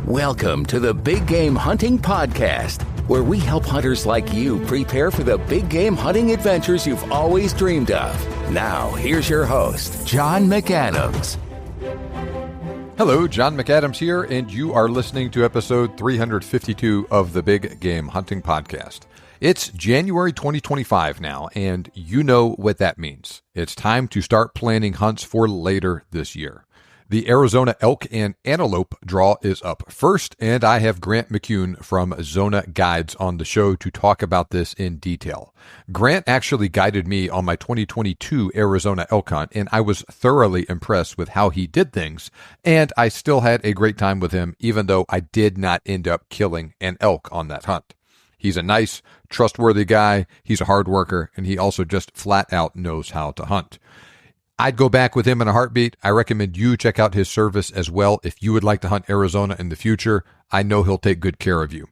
Welcome to the Big Game Hunting Podcast, where we help hunters like you prepare for the big game hunting adventures you've always dreamed of. Now, here's your host, John McAdams. Hello, John McAdams here, and you are listening to episode 352 of the Big Game Hunting Podcast. It's January 2025 now, and you know what that means. It's time to start planning hunts for later this year. The Arizona elk and antelope draw is up first, and I have Grant McCune from Zona Guides on the show to talk about this in detail. Grant actually guided me on my 2022 Arizona elk hunt, and I was thoroughly impressed with how he did things, and I still had a great time with him, even though I did not end up killing an elk on that hunt. He's a nice, trustworthy guy, he's a hard worker, and he also just flat out knows how to hunt. I'd go back with him in a heartbeat. I recommend you check out his service as well if you would like to hunt Arizona in the future. I know he'll take good care of you.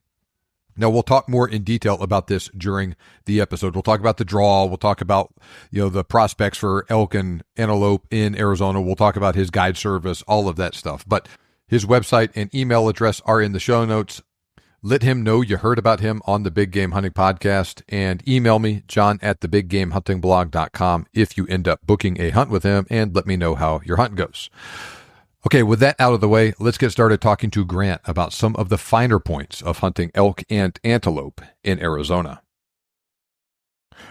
Now, we'll talk more in detail about this during the episode. We'll talk about the draw. We'll talk about, the prospects for elk and antelope in Arizona. We'll talk about his guide service, all of that stuff. But his website and email address are in the show notes. Let him know you heard about him on the Big Game Hunting Podcast, and email me, john@thebiggamehuntingblog.com, if you end up booking a hunt with him, and let me know how your hunt goes. Okay, with that out of the way, let's get started talking to Grant about some of the finer points of hunting elk and antelope in Arizona.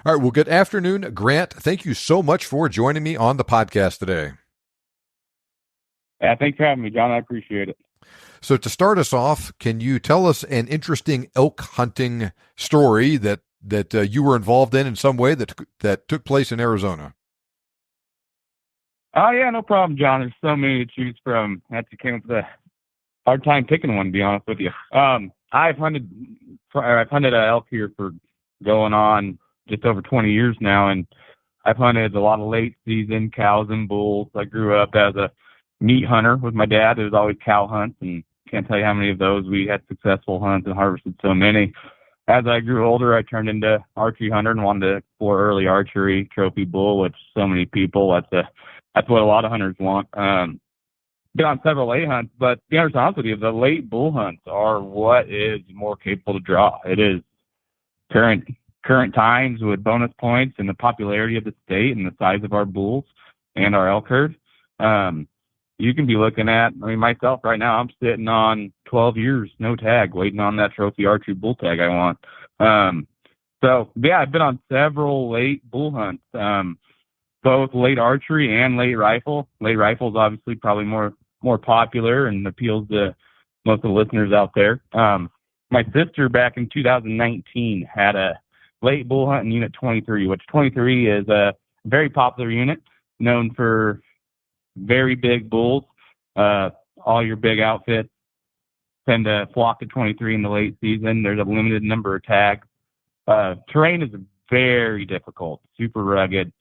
All right, well, good afternoon, Grant. Thank you so much for joining me on the podcast today. Yeah, thanks for having me, John. I appreciate it. So to start us off, can you tell us an interesting elk hunting story that you were involved in some way that took place in Arizona? Oh, yeah, no problem, John. There's so many to choose from. I actually came up with a hard time picking one, to be honest with you. I've hunted elk here for going on just over 20 years now, and I've hunted a lot of late season cows and bulls. I grew up as a meat hunter with my dad. There was always cow hunts, and can't tell you how many of those we had successful hunts and harvested so many. As I grew older, I turned into archery hunter and wanted to explore early archery, trophy bull, which so many people, that's what a lot of hunters want. Been on several late hunts, but to be honest with you, the late bull hunts are what is more capable to draw. It is current times with bonus points and the popularity of the state and the size of our bulls and our elk herd. You can be looking at, myself right now, I'm sitting on 12 years, no tag, waiting on that trophy archery bull tag I want. So, yeah, I've been on several late bull hunts, both late archery and late rifle. Late rifle is obviously probably more popular and appeals to most of the listeners out there. My sister back in 2019 had a late bull hunt in Unit 23, which 23 is a very popular unit, known for very big bulls. All your big outfits tend to flock to 23 in the late season. There's a limited number of tags. Terrain is very difficult, super rugged.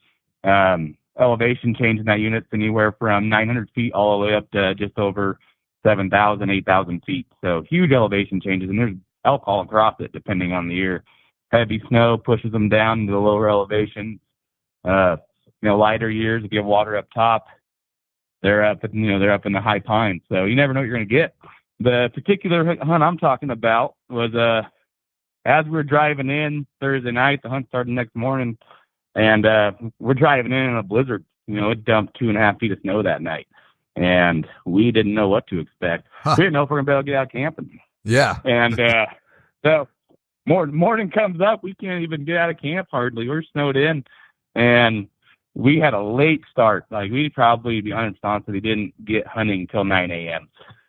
Elevation change in that unit's anywhere from 900 feet all the way up to just over 7,000, 8,000 feet. So huge elevation changes, and there's elk all across it depending on the year. Heavy snow pushes them down into the lower elevations. Lighter years, if you have water up top, they're up in the high pines, so you never know what you're going to get. The particular hunt I'm talking about was as we were driving in Thursday night. The hunt started the next morning, and we're driving in a blizzard. It dumped 2.5 feet of snow that night, and we didn't know what to expect. We didn't know if we're going to be able to get out camping. Yeah. And so morning comes up, we can't even get out of camp hardly. We're snowed in, and we had a late start. We'd probably be honest, we didn't get hunting until 9 a.m.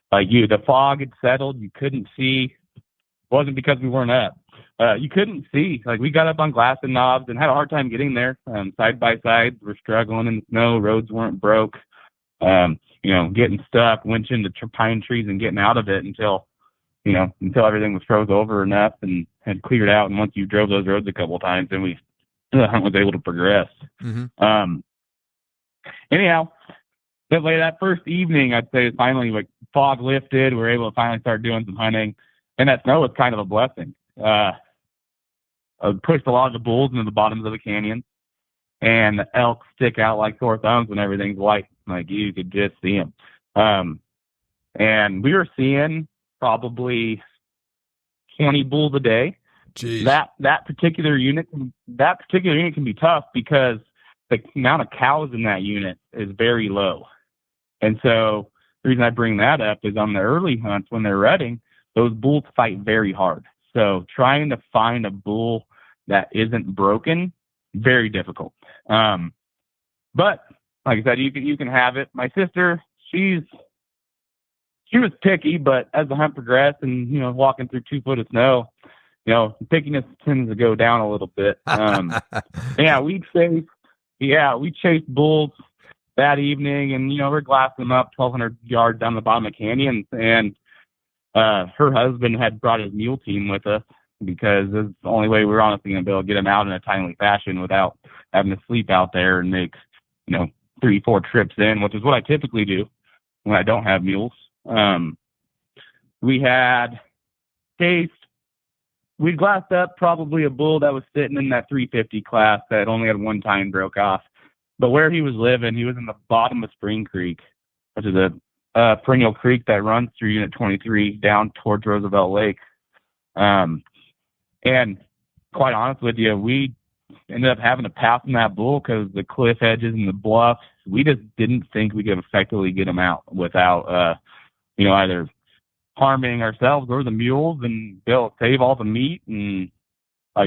The fog had settled. You couldn't see. It wasn't because we weren't up. You couldn't see. We got up on glass and knobs and had a hard time getting there. Side by side, we're struggling in the snow. Roads weren't broke. Getting stuck, winching the pine trees and getting out of it until everything was froze over enough and had cleared out. And once you drove those roads a couple of times, then the hunt was able to progress. Mm-hmm. Anyhow, that first evening, I'd say finally, fog lifted. We were able to finally start doing some hunting, and that snow was kind of a blessing. I pushed a lot of the bulls into the bottoms of the canyons, and the elk stick out like sore thumbs when everything's white. You could just see them. And we were seeing probably 20 bulls a day. Jeez. That particular unit can be tough because the amount of cows in that unit is very low. And so the reason I bring that up is on the early hunts when they're rutting, those bulls fight very hard. So trying to find a bull that isn't broken, very difficult. But like I said, you can have it. My sister, she was picky, but as the hunt progressed and, walking through 2 foot of snow, pickiness tends to go down a little bit. We chased bulls that evening, and we're glassing them up 1,200 yards down the bottom of canyons. And her husband had brought his mule team with us because it's the only way we were honestly going to be able to get them out in a timely fashion without having to sleep out there and make 3-4 trips in, which is what I typically do when I don't have mules. We glassed up probably a bull that was sitting in that 350 class that only had one tine broke off. But where he was living, he was in the bottom of Spring Creek, which is a perennial creek that runs through Unit 23 down towards Roosevelt Lake. And quite honest with you, we ended up having to pass on that bull because the cliff edges and the bluffs, we just didn't think we could effectively get him out without, either harming ourselves or the mules and be able to save all the meat. And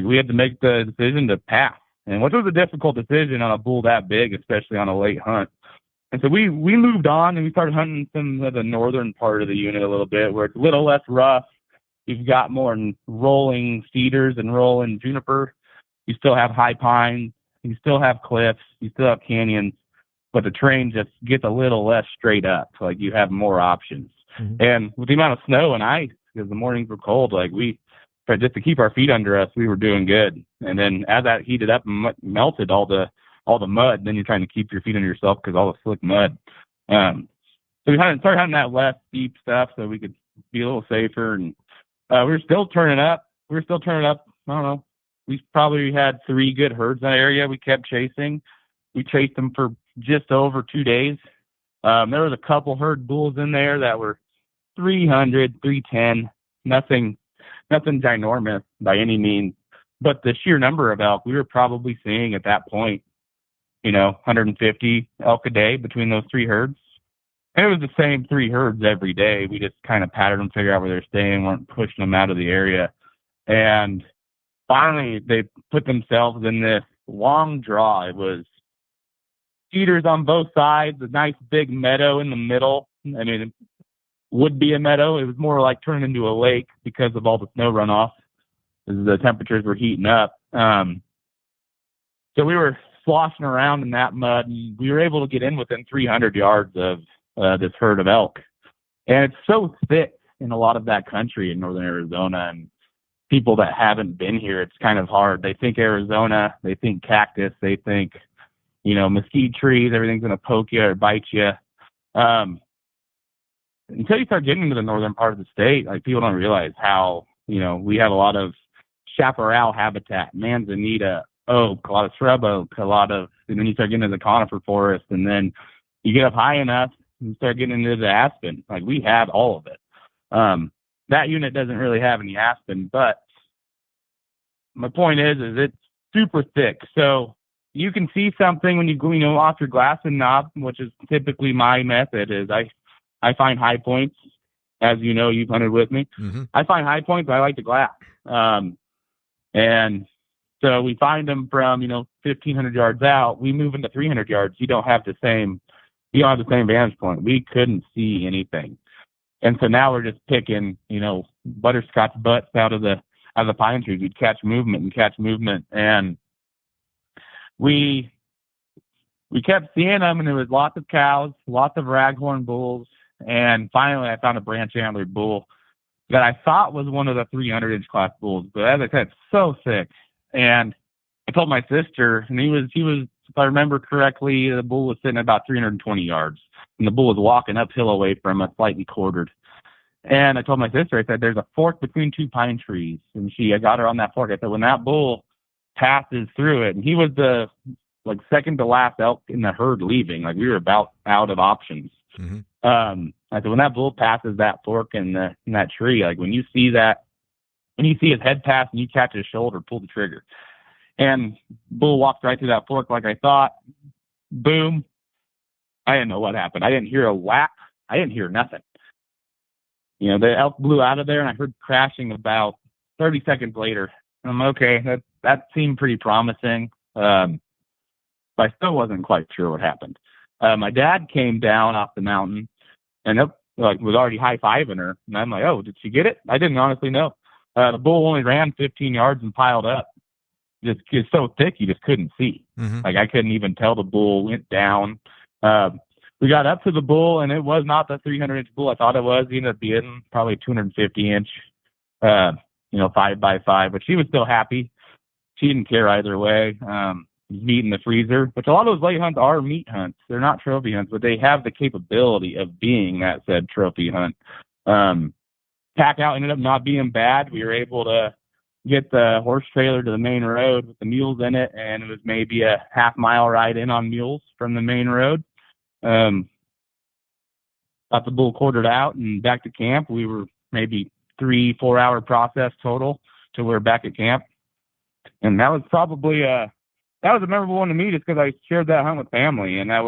we had to make the decision to pass, and which was a difficult decision on a bull that big, especially on a late hunt. And so we moved on and we started hunting some of the northern part of the unit a little bit, where it's a little less rough. You've got more rolling cedars and rolling juniper. You still have high pines. You still have cliffs. You still have canyons, but the terrain just gets a little less straight up. You have more options. Mm-hmm. And with the amount of snow and ice, because the mornings were cold, just to keep our feet under us, we were doing good. And then as that heated up and melted all the mud, then you're trying to keep your feet under yourself because all the slick mud. So we started hunting that less steep stuff so we could be a little safer. And we were still turning up. I don't know. We probably had 3 good herds in that area. We kept chasing. We chased them for just over 2 days. There was a couple herd bulls in there that were 300, 310, nothing ginormous by any means. But the sheer number of elk, we were probably seeing at that point, 150 elk a day between those 3 herds. And it was the same 3 herds every day. We just kind of patted them, figured out where they're staying, weren't pushing them out of the area. And finally, they put themselves in this long draw. It was cedars on both sides, a nice big meadow in the middle. I mean, it would be a meadow. It was more like turning into a lake because of all the snow runoff as the temperatures were heating up. So we were sloshing around in that mud, and we were able to get in within 300 yards of this herd of elk. And it's so thick in a lot of that country in northern Arizona, and people that haven't been here, it's kind of hard. They think Arizona, they think cactus, they think, mesquite trees, everything's going to poke you or bite you. Until you start getting into the northern part of the state, people don't realize how, we have a lot of chaparral habitat, manzanita, oak, a lot of shrub oak, and then you start getting into the conifer forest, and then you get up high enough and start getting into the aspen. We have all of it. That unit doesn't really have any aspen, but my point is it's super thick. So you can see something when you go, off your glassing knob, which is typically my method. Is I find high points, as you've hunted with me. Mm-hmm. I find high points I like to glass, and so we find them from 1,500 yards out. We move into 300 yards. You don't have the same vantage point. We couldn't see anything. And so now we're just picking, butterscotch butts out of the pine trees. We'd catch movement. And we kept seeing them, and there was lots of cows, lots of raghorn bulls. And finally I found a branch antlered bull that I thought was one of the 300-inch class bulls. But as I said, so thick. And I told my sister, and he was, if I remember correctly, the bull was sitting at about 320 yards. And the bull was walking uphill away from us, slightly quartered. And I told my sister, I said, there's a fork between 2 pine trees. And I got her on that fork. I said, when that bull passes through it, and he was the second to last elk in the herd leaving. We were about out of options. Mm-hmm. I said, when that bull passes that fork in that tree, like when you see his head pass and you catch his shoulder, pull the trigger. And bull walked right through that fork like I thought. Boom. I didn't know what happened. I didn't hear a whack. I didn't hear nothing. The elk blew out of there, and I heard crashing about 30 seconds later. I'm okay. That seemed pretty promising, but I still wasn't quite sure what happened. My dad came down off the mountain and was already high-fiving her. And I'm like, oh, did she get it? I didn't honestly know. The bull only ran 15 yards and piled up. It's so thick you just couldn't see. Mm-hmm. Like I couldn't even tell the bull went down. We got up to the bull, and it was not the 300-inch bull I thought it was. It ended up being probably 250-inch, 5x5. But she was still happy. She didn't care either way. Meat in the freezer, which a lot of those late hunts are meat hunts. They're not trophy hunts, but they have the capability of being that said trophy hunt. Pack out ended up not being bad. We were able to get the horse trailer to the main road with the mules in it, and it was maybe a half-mile ride in on mules from the main road. Got the bull quartered out and back to camp. We were maybe 3-4 hour process total till we were back at camp. And that was probably that was a memorable one to me just because I shared that hunt with family. And I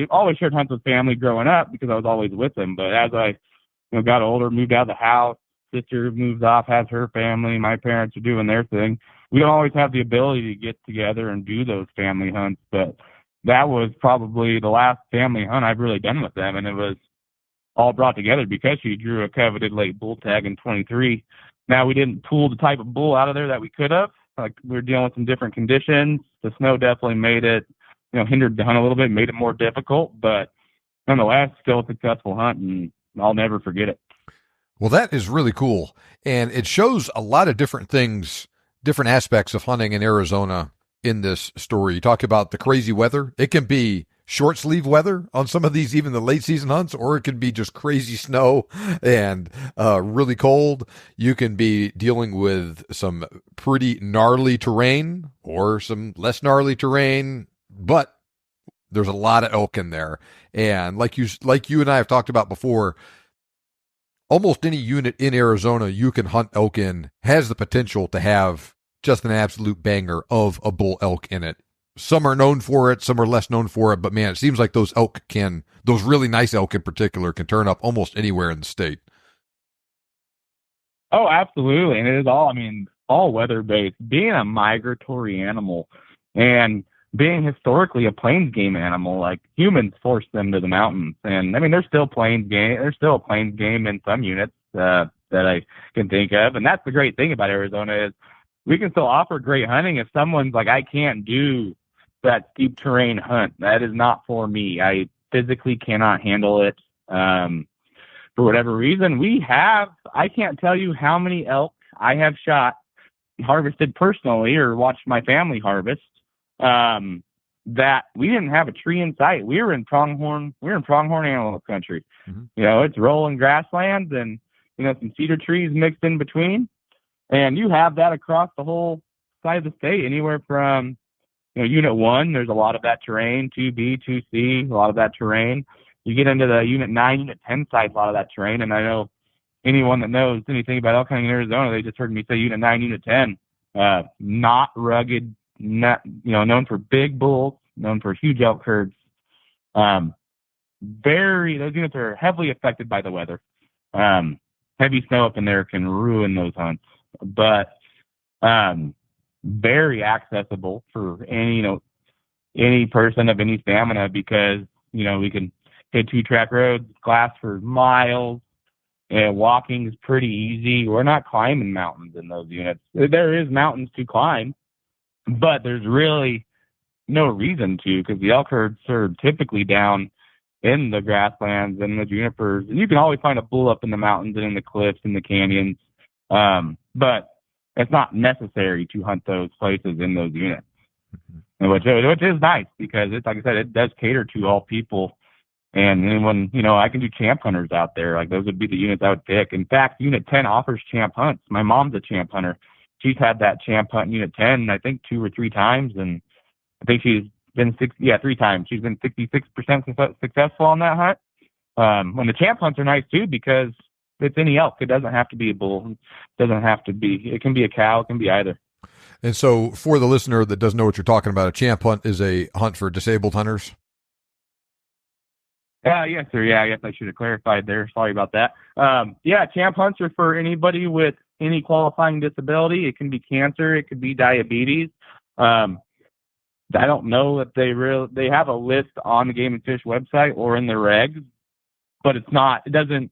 always shared hunts with family growing up because I was always with them. But as I got older, moved out of the house, sister moves off, has her family, my parents are doing their thing. We don't always have the ability to get together and do those family hunts, but that was probably the last family hunt I've really done with them, and it was all brought together because she drew a coveted late bull tag in 23. Now, we didn't pull the type of bull out of there that we could have. Like, we were dealing with some different conditions. The snow definitely made it, hindered the hunt a little bit, made it more difficult, but nonetheless, still a successful hunt, and I'll never forget it. Well, that is really cool. And it shows a lot of different things, different aspects of hunting in Arizona in this story. You talk about the crazy weather. It can be short sleeve weather on some of these, even the late season hunts, or it can be just crazy snow and really cold. You can be dealing with some pretty gnarly terrain or some less gnarly terrain, but there's a lot of elk in there. And like you and I have talked about before, almost any unit in Arizona you can hunt elk in has the potential to have just an absolute banger of a bull elk in it. Some are known for it, some are less known for it, but man, it seems like those really nice elk in particular, can turn up almost anywhere in the state. Oh, absolutely. And it is all weather based. Being a migratory animal and being historically a plains game animal, like humans forced them to the mountains. And there's still plains game. There's still a plains game in some units that I can think of. And that's the great thing about Arizona is we can still offer great hunting if someone's like, I can't do that steep terrain hunt. That is not for me. I physically cannot handle it. For whatever reason, I can't tell you how many elk I have shot, harvested personally, or watched my family harvest, that we didn't have a tree in sight. We were in pronghorn antelope country. Mm-hmm. It's rolling grasslands and, some cedar trees mixed in between. And you have that across the whole side of the state, anywhere from, Unit 1, there's a lot of that terrain, 2B, 2C, a lot of that terrain. You get into the Unit 9, Unit 10 sites, a lot of that terrain. And I know anyone that knows anything about elk hunting in Arizona, they just heard me say Unit 9, Unit 10, not rugged, not, known for big bulls, known for huge elk herds. Those units are heavily affected by the weather. Heavy snow up in there can ruin those hunts, but very accessible for any person of any stamina because, we can hit 2-track roads, glass for miles, and walking is pretty easy. We're not climbing mountains in those units. There is mountains to climb, but there's really no reason to because the elk herds are typically down in the grasslands and the junipers. And you can always find a bull up in the mountains and in the cliffs and the canyons, but it's not necessary to hunt those places in those units, which is nice because it's, like I said, it does cater to all people. And anyone, I can do champ hunters out there. Like those would be the units I would pick. In fact, Unit 10 offers champ hunts. My mom's a champ hunter. She's had that champ hunt in Unit 10, I think 2 or 3 times. And I think she's been 3 times. She's been 66% successful on that hunt. When the champ hunts are nice too, because it's any elk. It doesn't have to be a bull. It can be a cow. It can be either. And so for the listener that doesn't know what you're talking about, a champ hunt is a hunt for disabled hunters. Yes, sir. Yeah, I guess I should have clarified there. Sorry about that. Champ hunts are for anybody with any qualifying disability. It can be cancer. It could be diabetes. I don't know that they have a list on the Game and Fish website or in the regs, but it doesn't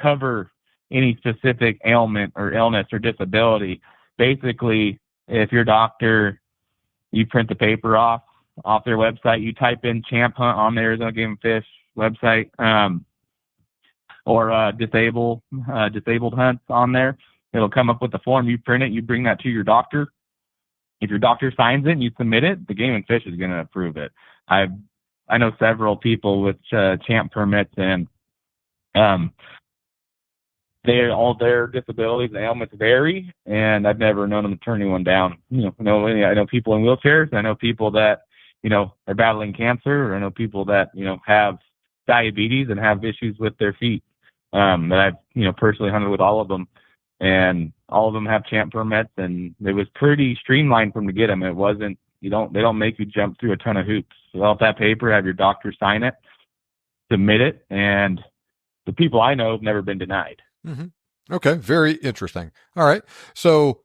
cover any specific ailment or illness or disability. Basically, if your doctor, you print the paper off their website, you type in champ hunt on the Arizona Game and Fish website, or disabled hunts on there. It'll come up with the form. You print it, you bring that to your doctor. If your doctor signs it and you submit it, the Game and Fish is going to approve it. I know several people with champ permits, and all their disabilities and ailments vary, and I've never known them to turn anyone down. I know people in wheelchairs. I know people that are battling cancer, or I know people that have diabetes and have issues with their feet. That I've personally hunted with all of them, and all of them have champ permits, and it was pretty streamlined for them to get them. It wasn't they don't make you jump through a ton of hoops. Fill out that paper, have your doctor sign it, submit it, and the people I know have never been denied. Mm-hmm. Okay, very interesting. All right, so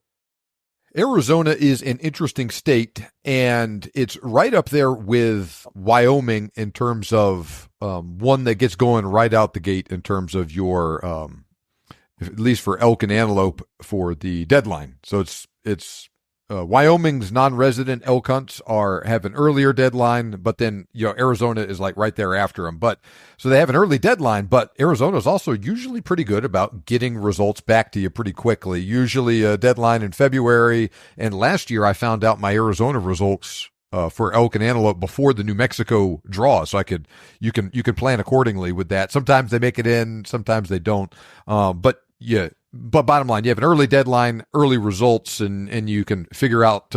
Arizona is an interesting state, and it's right up there with Wyoming in terms of one that gets going right out the gate in terms of your, at least for elk and antelope, for the deadline. So it's Wyoming's non-resident elk hunts have an earlier deadline, but then Arizona is like right there after them. But so they have an early deadline, but Arizona is also usually pretty good about getting results back to you pretty quickly. Usually a deadline in February. And last year I found out my Arizona results for elk and antelope before the New Mexico draw, so you can plan accordingly with that. Sometimes they make it in, sometimes they don't. But bottom line, you have an early deadline, early results, and you can figure out,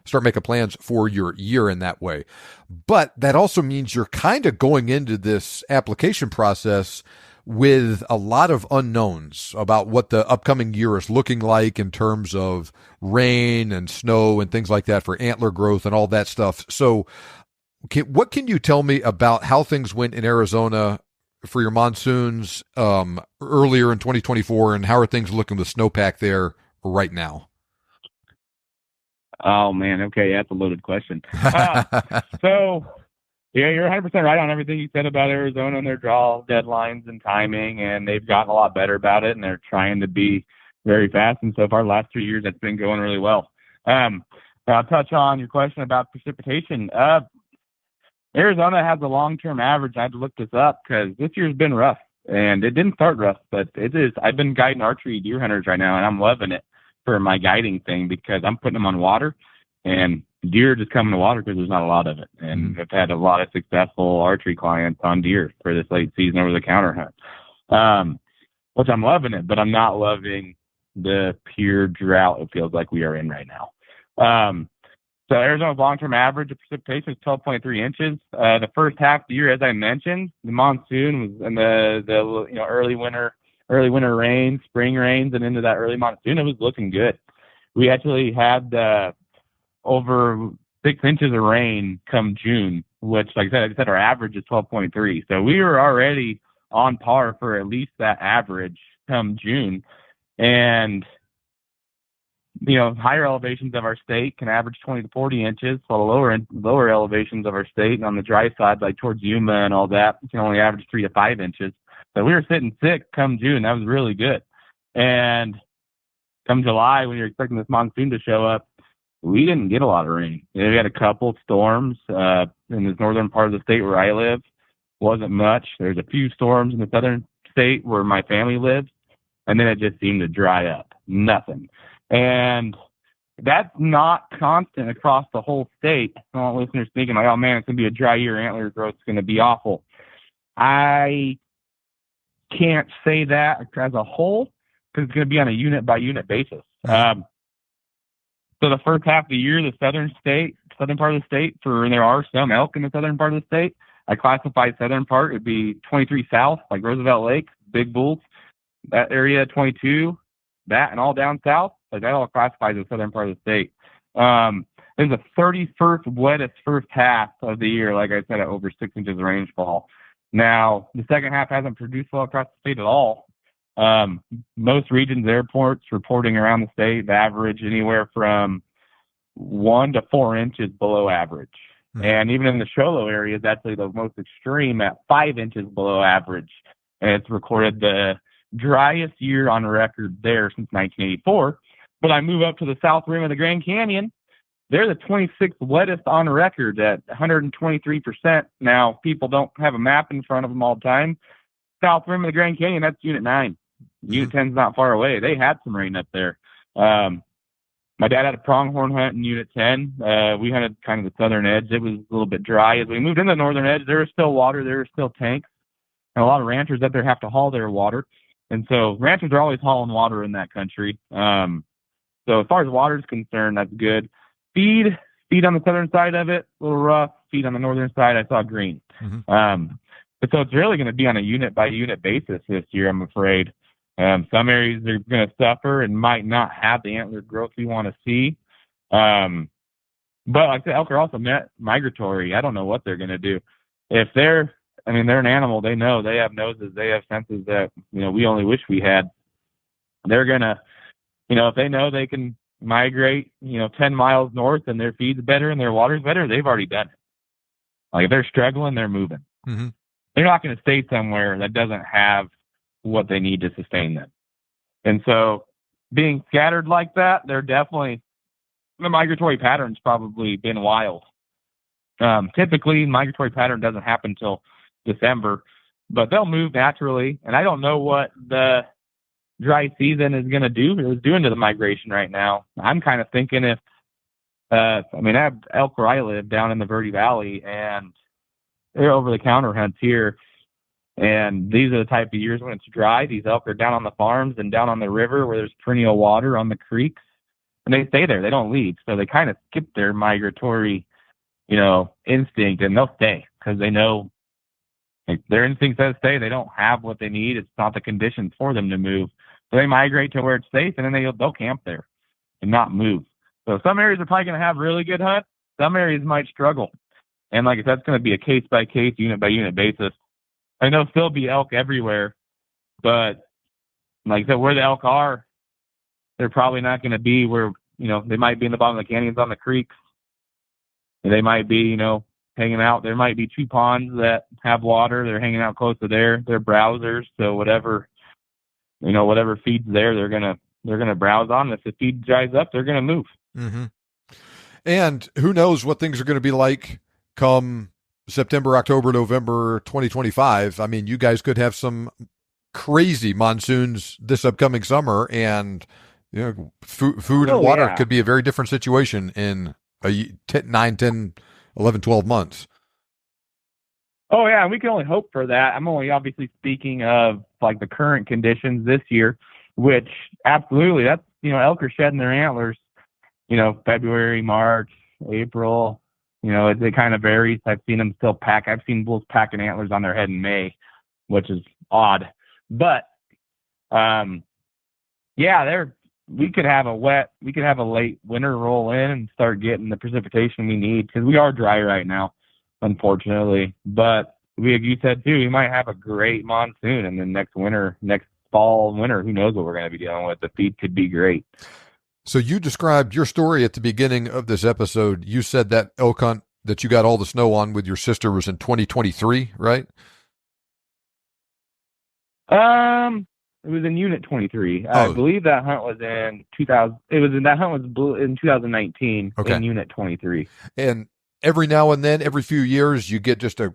start making plans for your year in that way. But that also means you're kind of going into this application process with a lot of unknowns about what the upcoming year is looking like in terms of rain and snow and things like that for antler growth and all that stuff. So what can you tell me about how things went in Arizona for your monsoons earlier in 2024, and how are things looking with snowpack there right now? Oh man, okay, that's a loaded question. So yeah, you're 100% right on everything you said about Arizona and their draw deadlines and timing, and they've gotten a lot better about it, and they're trying to be very fast. And so far, the last 3 years, that's been going really well. I'll touch on your question about precipitation. Arizona has a long-term average. I had to look this up because this year's been rough, and it didn't start rough, but it is. I've been guiding archery deer hunters right now, and I'm loving it for my guiding thing because I'm putting them on water, and deer just come to water because there's not a lot of it. And I've had a lot of successful archery clients on deer for this late season over-the-counter hunt, which I'm loving it, but I'm not loving the pure drought it feels like we are in right now. So Arizona's long-term average of precipitation is 12.3 inches. The first half of the year, as I mentioned, the monsoon was in the early winter rains, spring rains, and into that early monsoon. It was looking good. We actually had over 6 inches of rain come June, which, like I said, our average is 12.3. So we were already on par for at least that average come June, and higher elevations of our state can average 20 to 40 inches, while the lower elevations of our state and on the dry side, like towards Yuma and all that, can only average 3 to 5 inches. So we were sitting sick come June. That was really good. And come July, when you're expecting this monsoon to show up, we didn't get a lot of rain. We had a couple storms in the northern part of the state where I live. Wasn't much. There's a few storms in the southern state where my family lives, and then it just seemed to dry up. Nothing. And that's not constant across the whole state. I don't want listeners thinking like, oh man, it's going to be a dry year. Antler growth is going to be awful. I can't say that as a whole because it's going to be on a unit by unit basis. So the first half of the year, the southern part of the state, and there are some elk in the southern part of the state, I classify southern part, it'd be 23 south, like Roosevelt Lake, Big Bulls, that area, 22, that and all down south, like that all classifies as southern part of the state. There's the 31st wettest first half of the year, like I said, at over 6 inches of rainfall. Now, the second half hasn't produced well across the state at all. Most regions, airports reporting around the state, the average anywhere from 1 to 4 inches below average. Mm-hmm. And even in the show low area, that's actually the most extreme at 5 inches below average. And it's recorded the driest year on record there since 1984. But I move up to the south rim of the Grand Canyon. They're the 26th wettest on record at 123%. Now, people don't have a map in front of them all the time. South rim of the Grand Canyon, that's Unit 9. Unit 10's not far away. They had some rain up there. My dad had a pronghorn hunt in Unit 10. We hunted kind of the southern edge. It was a little bit dry. As we moved into the northern edge, there was still water. There were still tanks. And a lot of ranchers up there have to haul their water. And so ranchers are always hauling water in that country. So as far as water is concerned, that's good. Feed on the southern side of it, a little rough. Feed on the northern side, I saw green. Mm-hmm. But so it's really going to be on a unit-by-unit basis this year, I'm afraid. Some areas are going to suffer and might not have the antler growth we want to see. But like the elk are also migratory. I don't know what they're going to do. If they're an animal. They know. They have noses. They have senses that, we only wish we had. They're going to, if they know they can migrate, 10 miles north and their feed's better and their water's better, they've already done it. Like if they're struggling, they're moving. Mm-hmm. They're not going to stay somewhere that doesn't have what they need to sustain them. And so being scattered like that, they're definitely, the migratory pattern's probably been wild. Typically, migratory pattern doesn't happen until December, but they'll move naturally. And I don't know what the dry season is going to do. It's doing to the migration right now. I'm kind of thinking if, I have elk where I live down in the Verde Valley, and they're over-the-counter hunts here. And these are the type of years when it's dry. These elk are down on the farms and down on the river where there's perennial water on the creeks. And they stay there. They don't leave. So they kind of skip their migratory, instinct, and they'll stay because they know their instinct says stay. They don't have what they need. It's not the conditions for them to move. So they migrate to where it's safe, and then they'll camp there and not move. So some areas are probably going to have really good hunts. Some areas might struggle. And like I said, it's going to be a case-by-case, unit-by-unit basis. I know there'll be elk everywhere, but like I said, where the elk are, they're probably not going to be where, they might be in the bottom of the canyons on the creeks. They might be, hanging out. There might be 2 ponds that have water. They're hanging out close to their browsers. So whatever feeds there, they're gonna browse on. If the feed dries up, they're gonna move. Mm-hmm. And who knows what things are going to be like come September, October, November 2025. I mean, you guys could have some crazy monsoons this upcoming summer, and food and water could be a very different situation in 9, 10, 11, 12 months. Oh, yeah, and we can only hope for that. I'm only obviously speaking of like the current conditions this year, which absolutely, that's, elk are shedding their antlers, February, March, April, it kind of varies. I've seen them still pack. I've seen bulls packing antlers on their head in May, which is odd. But, we could have a late winter roll in and start getting the precipitation we need because we are dry right now, unfortunately. But like you said too, we might have a great monsoon, and then next fall, winter, who knows what we're going to be dealing with. The feed could be great. So you described your story at the beginning of this episode. You said that elk hunt that you got all the snow on with your sister was in 2023, right? It was in Unit 23. I believe that hunt was in 2000. That hunt was in 2019 in Unit 23. And every now and then, every few years, you get just a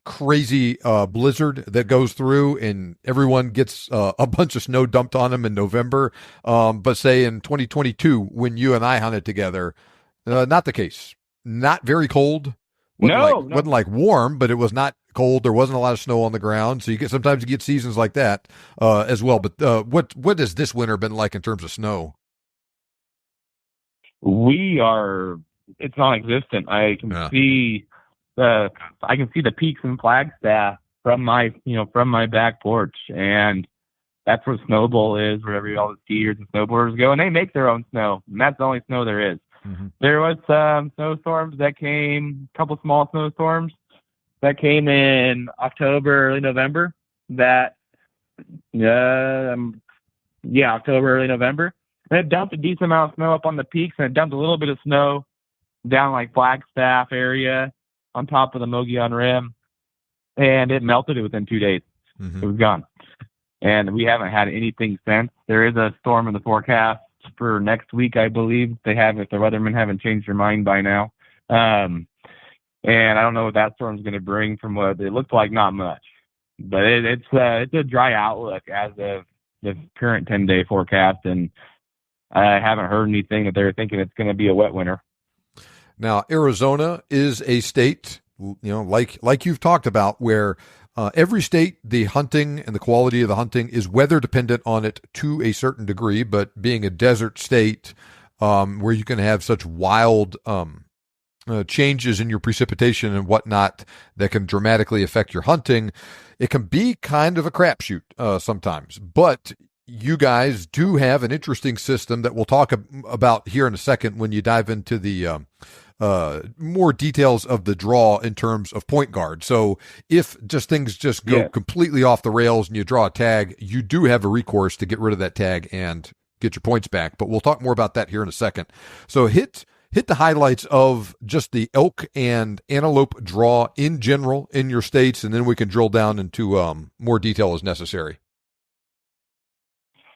crazy blizzard that goes through, and everyone gets a bunch of snow dumped on them in November. But say in 2022, when you and I hunted together, not the case. Not very cold. Wasn't like warm, but it was not cold. There wasn't a lot of snow on the ground, so sometimes you get seasons like that as well. But what has this winter been like in terms of snow? It's non-existent. I can see I can see the peaks in Flagstaff from my back porch, and that's where Snowbowl is, where all the skiers and snowboarders go, and they make their own snow, and that's the only snow there is. Mm-hmm. There was some snowstorms that came, a couple small snowstorms that came in October, early November. October, early November. And it dumped a decent amount of snow up on the peaks, and it dumped a little bit of snow down like Flagstaff area on top of the Mogollon Rim, and it melted within 2 days. Mm-hmm. It was gone. And we haven't had anything since. There is a storm in the forecast for next week, I believe. They have, if the weathermen haven't changed their mind by now. And I don't know what that storm's going to bring. From what it looks like, not much. But it's a dry outlook as of the current 10-day forecast, and I haven't heard anything that they're thinking it's going to be a wet winter. Now, Arizona is a state, like you've talked about, where every state, the hunting and the quality of the hunting is weather dependent on it to a certain degree, but being a desert state where you can have such wild changes in your precipitation and whatnot that can dramatically affect your hunting, it can be kind of a crapshoot sometimes. But you guys do have an interesting system that we'll talk about here in a second when you dive into the more details of the draw in terms of point guard. So if things go completely off the rails and you draw a tag, you do have a recourse to get rid of that tag and get your points back. But we'll talk more about that here in a second. So hit the highlights of just the elk and antelope draw in general in your states, and then we can drill down into more detail as necessary.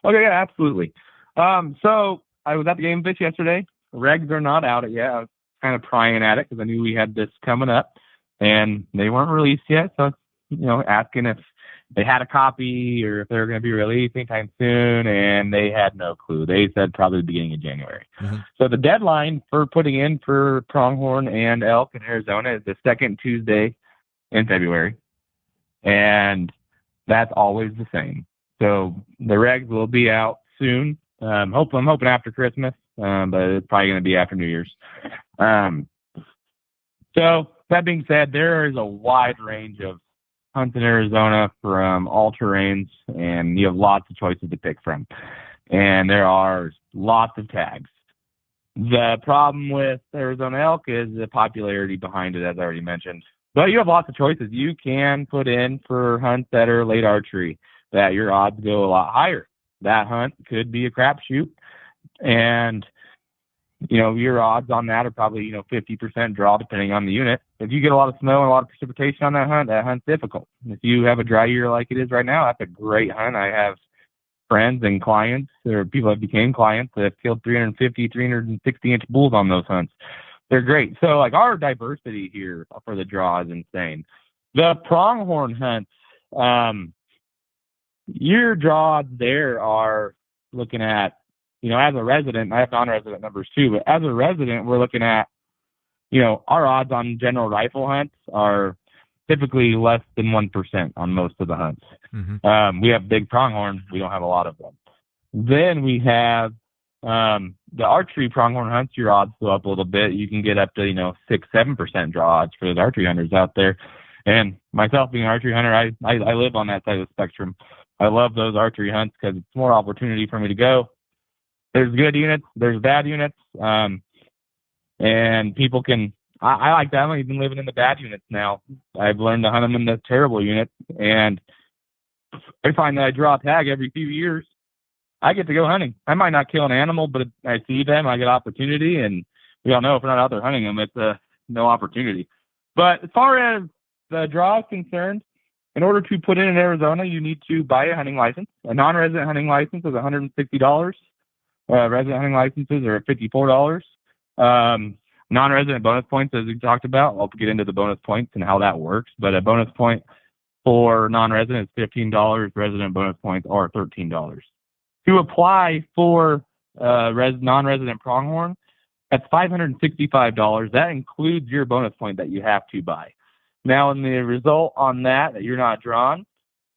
Okay, yeah, absolutely. So I was at the game fish yesterday. Regs are not out yet. I was kind of prying at it because I knew we had this coming up, and they weren't released yet. So, asking if they had a copy or if they were going to be released anytime soon, and they had no clue. They said probably the beginning of January. Mm-hmm. So the deadline for putting in for pronghorn and elk in Arizona is the second Tuesday in February, and that's always the same. So the regs will be out soon. I'm hoping after Christmas, but it's probably going to be after New Year's. So that being said, there is a wide range of hunts in Arizona from all terrains, and you have lots of choices to pick from. And there are lots of tags. The problem with Arizona elk is the popularity behind it, as I already mentioned. But you have lots of choices. You can put in for hunts that are late archery, that your odds go a lot higher. That hunt could be a crapshoot, and your odds on that are probably 50% draw depending on the unit. If you get a lot of snow and a lot of precipitation on that hunt's difficult. If you have a dry year like it is right now, that's a great hunt. I have friends and clients, or people that became clients, that have killed 350, 360-inch bulls on those hunts. They're great. So like our diversity here for the draw is insane. The pronghorn hunts, your draws there are looking at, as a resident, I have non-resident numbers too, but as a resident, we're looking at, our odds on general rifle hunts are typically less than 1% on most of the hunts. Mm-hmm. We have big pronghorn. We don't have a lot of them. Then we have the archery pronghorn hunts. Your odds go up a little bit. You can get up to, 6-7% draw odds for the archery hunters out there. And myself being an archery hunter, I live on that side of the spectrum. I love those archery hunts because it's more opportunity for me to go. There's good units, there's bad units, and people can. I like that. I'm even living in the bad units now. I've learned to hunt them in the terrible units, and I find that I draw a tag every few years. I get to go hunting. I might not kill an animal, but I see them, I get opportunity, and we all know if we're not out there hunting them, it's no opportunity. But as far as the draw is concerned, in order to put in Arizona, you need to buy a hunting license. A non-resident hunting license is $160. Resident hunting licenses are $54. Non-resident bonus points, as we talked about, I'll get into the bonus points and how that works. But a bonus point for non-resident is $15. Resident bonus points are $13. To apply for non-resident pronghorn, that's $565. That includes your bonus point that you have to buy. Now, in the result on that you're not drawn,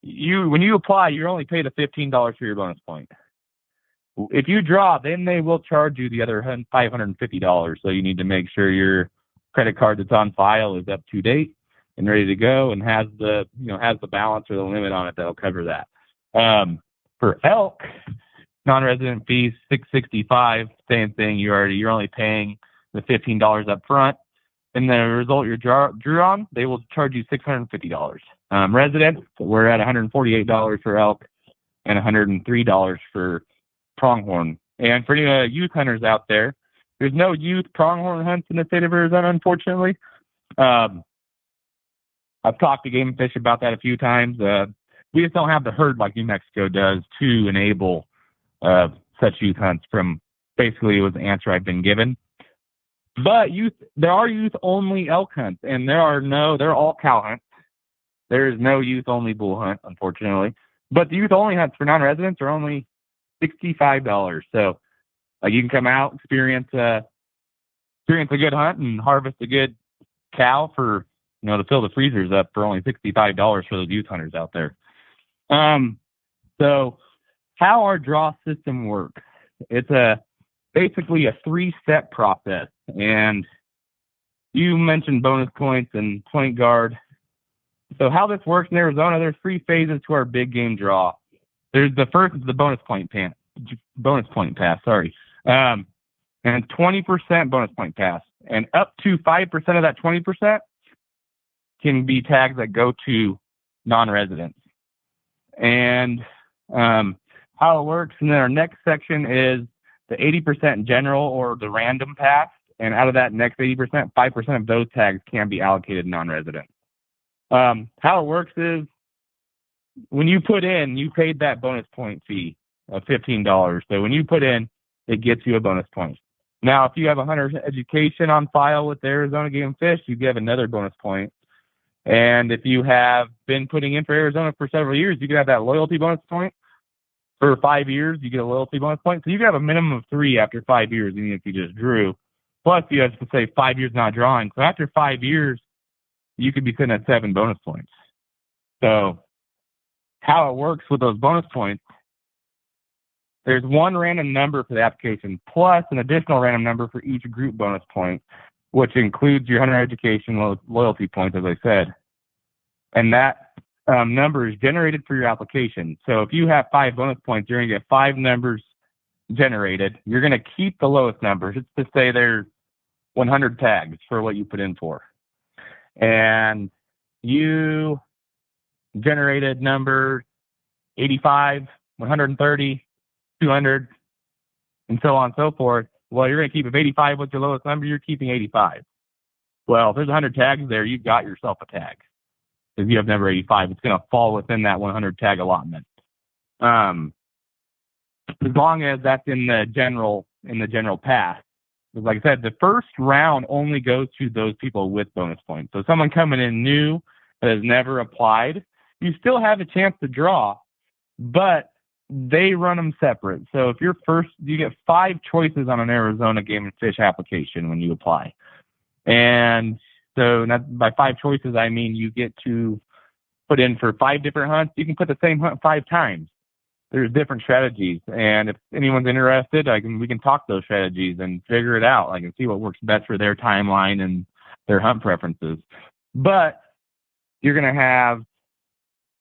when you apply, you're only paid a $15 for your bonus point. If you draw, then they will charge you the other $550. So you need to make sure you're credit card that's on file is up to date and ready to go and has the balance or the limit on it that'll cover that. For elk, non-resident fees $665, same thing. You're only paying the $15 up front, and the result you drew on, they will charge you $650. Resident, we're at $148 for elk and $103 for pronghorn. And for any youth hunters out there, there's no youth pronghorn hunts in the state of Arizona, unfortunately. I've talked to Game and Fish about that a few times. We just don't have the herd like New Mexico does to enable such youth hunts. From basically was the answer I've been given. But there are youth-only elk hunts, and they're all cow hunts. There is no youth-only bull hunt, unfortunately. But the youth-only hunts for non-residents are only $65. So you can come out, experience a good hunt, and harvest a good cow for to fill the freezers up for only $65 for those youth hunters out there. So how our draw system works, it's basically a 3-step process. And you mentioned bonus points and point guard. So how this works in Arizona, there's 3 phases to our big game draw. There's the first is the bonus point pass, and 20% bonus point pass. And up to 5% of that 20% can be tags that go to non-residents. And how it works, and then our next section is the 80% general or the random pass. And out of that next 80%, 5% of those tags can be allocated non-resident. How it works is when you put in, you paid that bonus point fee of $15. So when you put in, it gets you a bonus point. Now, if you have a hunter's education on file with the Arizona Game and Fish, you get another bonus point. And if you have been putting in for Arizona for several years, you can have that loyalty bonus point. For 5 years, you get a loyalty bonus point. So you can have a minimum of 3 after 5 years, even if you just drew. Plus, you have to say 5 years not drawing. So after 5 years, you could be sitting at 7 bonus points. So how it works with those bonus points, there's one random number for the application plus an additional random number for each group bonus point, which includes your hunter education loyalty points, as I said. And that number is generated for your application. So if you have 5 bonus points, you're going to get 5 numbers generated. You're going to keep the lowest numbers. It's to say there's 100 tags for what you put in for. And you generated numbers 85, 130, 200, and so on and so forth. Well, you're going to keep if 85 was your lowest number, you're keeping 85. Well, if there's 100 tags there, you've got yourself a tag. If you have number 85, it's going to fall within that 100 tag allotment. As long as that's in the general pass. Like I said, the first round only goes to those people with bonus points. So someone coming in new that has never applied, you still have a chance to draw, but they run them separate. So if you're first, you get 5 choices on an Arizona Game and Fish application when you apply. And so by 5 choices, I mean you get to put in for 5 different hunts. You can put the same hunt 5 times. There's different strategies. And if anyone's interested, we can talk those strategies and figure it out. I can see what works best for their timeline and their hunt preferences. But you're going to have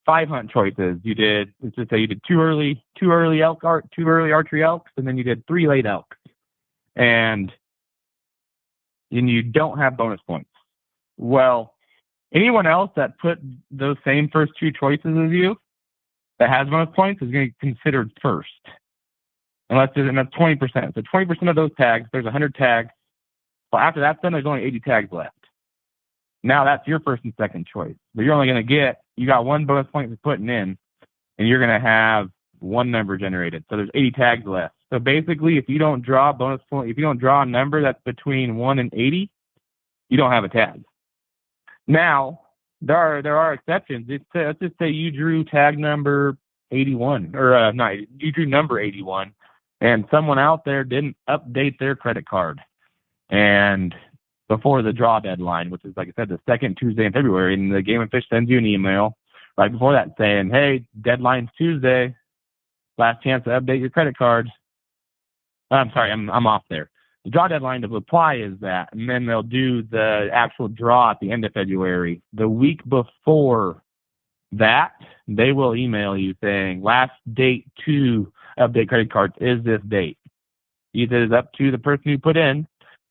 5 hunt choices. Let's just say you did 2 early archery elks, and then you did 3 late elks. And you don't have bonus points. Well, anyone else that put those same first 2 choices as you that has bonus points is going to be considered first. And that's 20%. So 20% of those tags, there's 100 tags. Well, after that's done, there's only 80 tags left. Now that's your first and second choice. But you're only going to you got 1 bonus point for putting in, and you're going to have 1 number generated. So there's 80 tags left. So basically, if you don't draw a bonus point, if you don't draw a number that's between 1 and 80, you don't have a tag. Now, there are exceptions. Let's just say you drew tag number 81, or you drew number 81, and someone out there didn't update their credit card, and before the draw deadline, which is, like I said, the second Tuesday in February, and the Game and Fish sends you an email right before that saying, hey, deadline's Tuesday, last chance to update your credit card. I'm sorry, I'm off there. The draw deadline to apply is that, and then they'll do the actual draw at the end of February. The week before that, they will email you saying last date to update credit cards is this date. Either it's up to the person who put in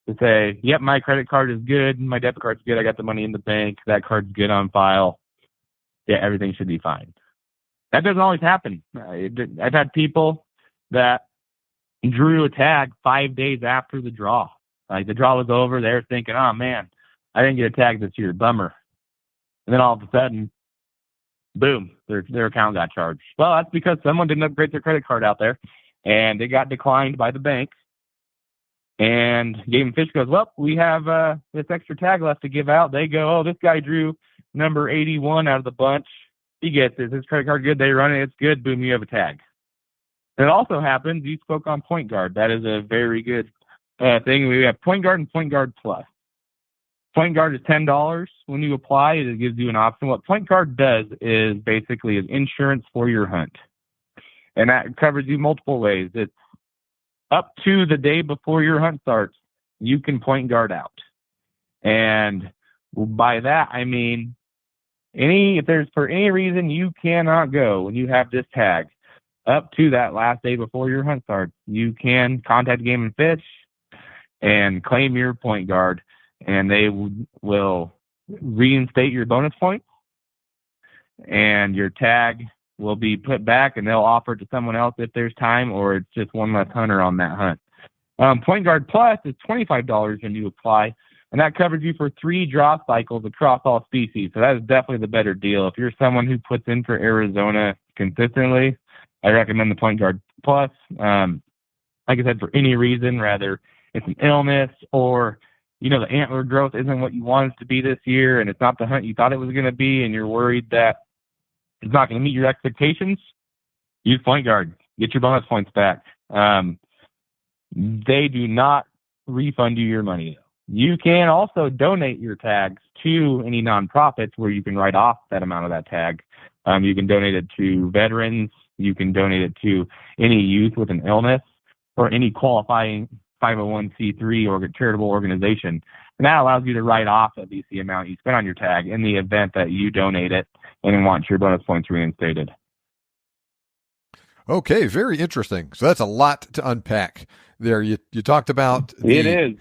to say, yep, my credit card is good, my debit card's good, I got the money in the bank, that card's good on file. Yeah, everything should be fine. That doesn't always happen. I've had people that drew a tag 5 days after the draw. Like the draw was over, they're thinking, oh man, I didn't get a tag this year, bummer. And then all of a sudden, boom, their account got charged. Well, that's because someone didn't upgrade their credit card out there, and it got declined by the bank. And Game & Fish goes, well, we have this extra tag left to give out. They go, oh, this guy drew number 81 out of the bunch. He gets it. His credit card good. They run it. It's good. Boom, you have a tag. It also happens, you spoke on Point Guard. That is a very good thing. We have Point Guard and Point Guard Plus. Point Guard is $10 when you apply. It gives you an option. What Point Guard does is basically is insurance for your hunt. And that covers you multiple ways. It's up to the day before your hunt starts, you can Point Guard out. And by that, I mean, if there's for any reason you cannot go when you have this tag, up to that last day before your hunt starts, you can contact Game & Fish and claim your Point Guard, and they will reinstate your bonus points, and your tag will be put back, and they'll offer it to someone else if there's time, or it's just one less hunter on that hunt. Point Guard Plus is $25 when you apply, and that covers you for 3 draw cycles across all species. So that is definitely the better deal. If you're someone who puts in for Arizona consistently, I recommend the Point Guard Plus. Like I said, for any reason, rather it's an illness or, the antler growth isn't what you want it to be this year and it's not the hunt you thought it was going to be and you're worried that it's not going to meet your expectations, use Point Guard. Get your bonus points back. They do not refund you your money. You can also donate your tags to any nonprofits where you can write off that amount of that tag. You can donate it to veterans. You can donate it to any youth with an illness or any qualifying 501c3 or charitable organization. And that allows you to write off at least the amount you spent on your tag in the event that you donate it and want your bonus points reinstated. Okay, very interesting. So that's a lot to unpack there. You talked about you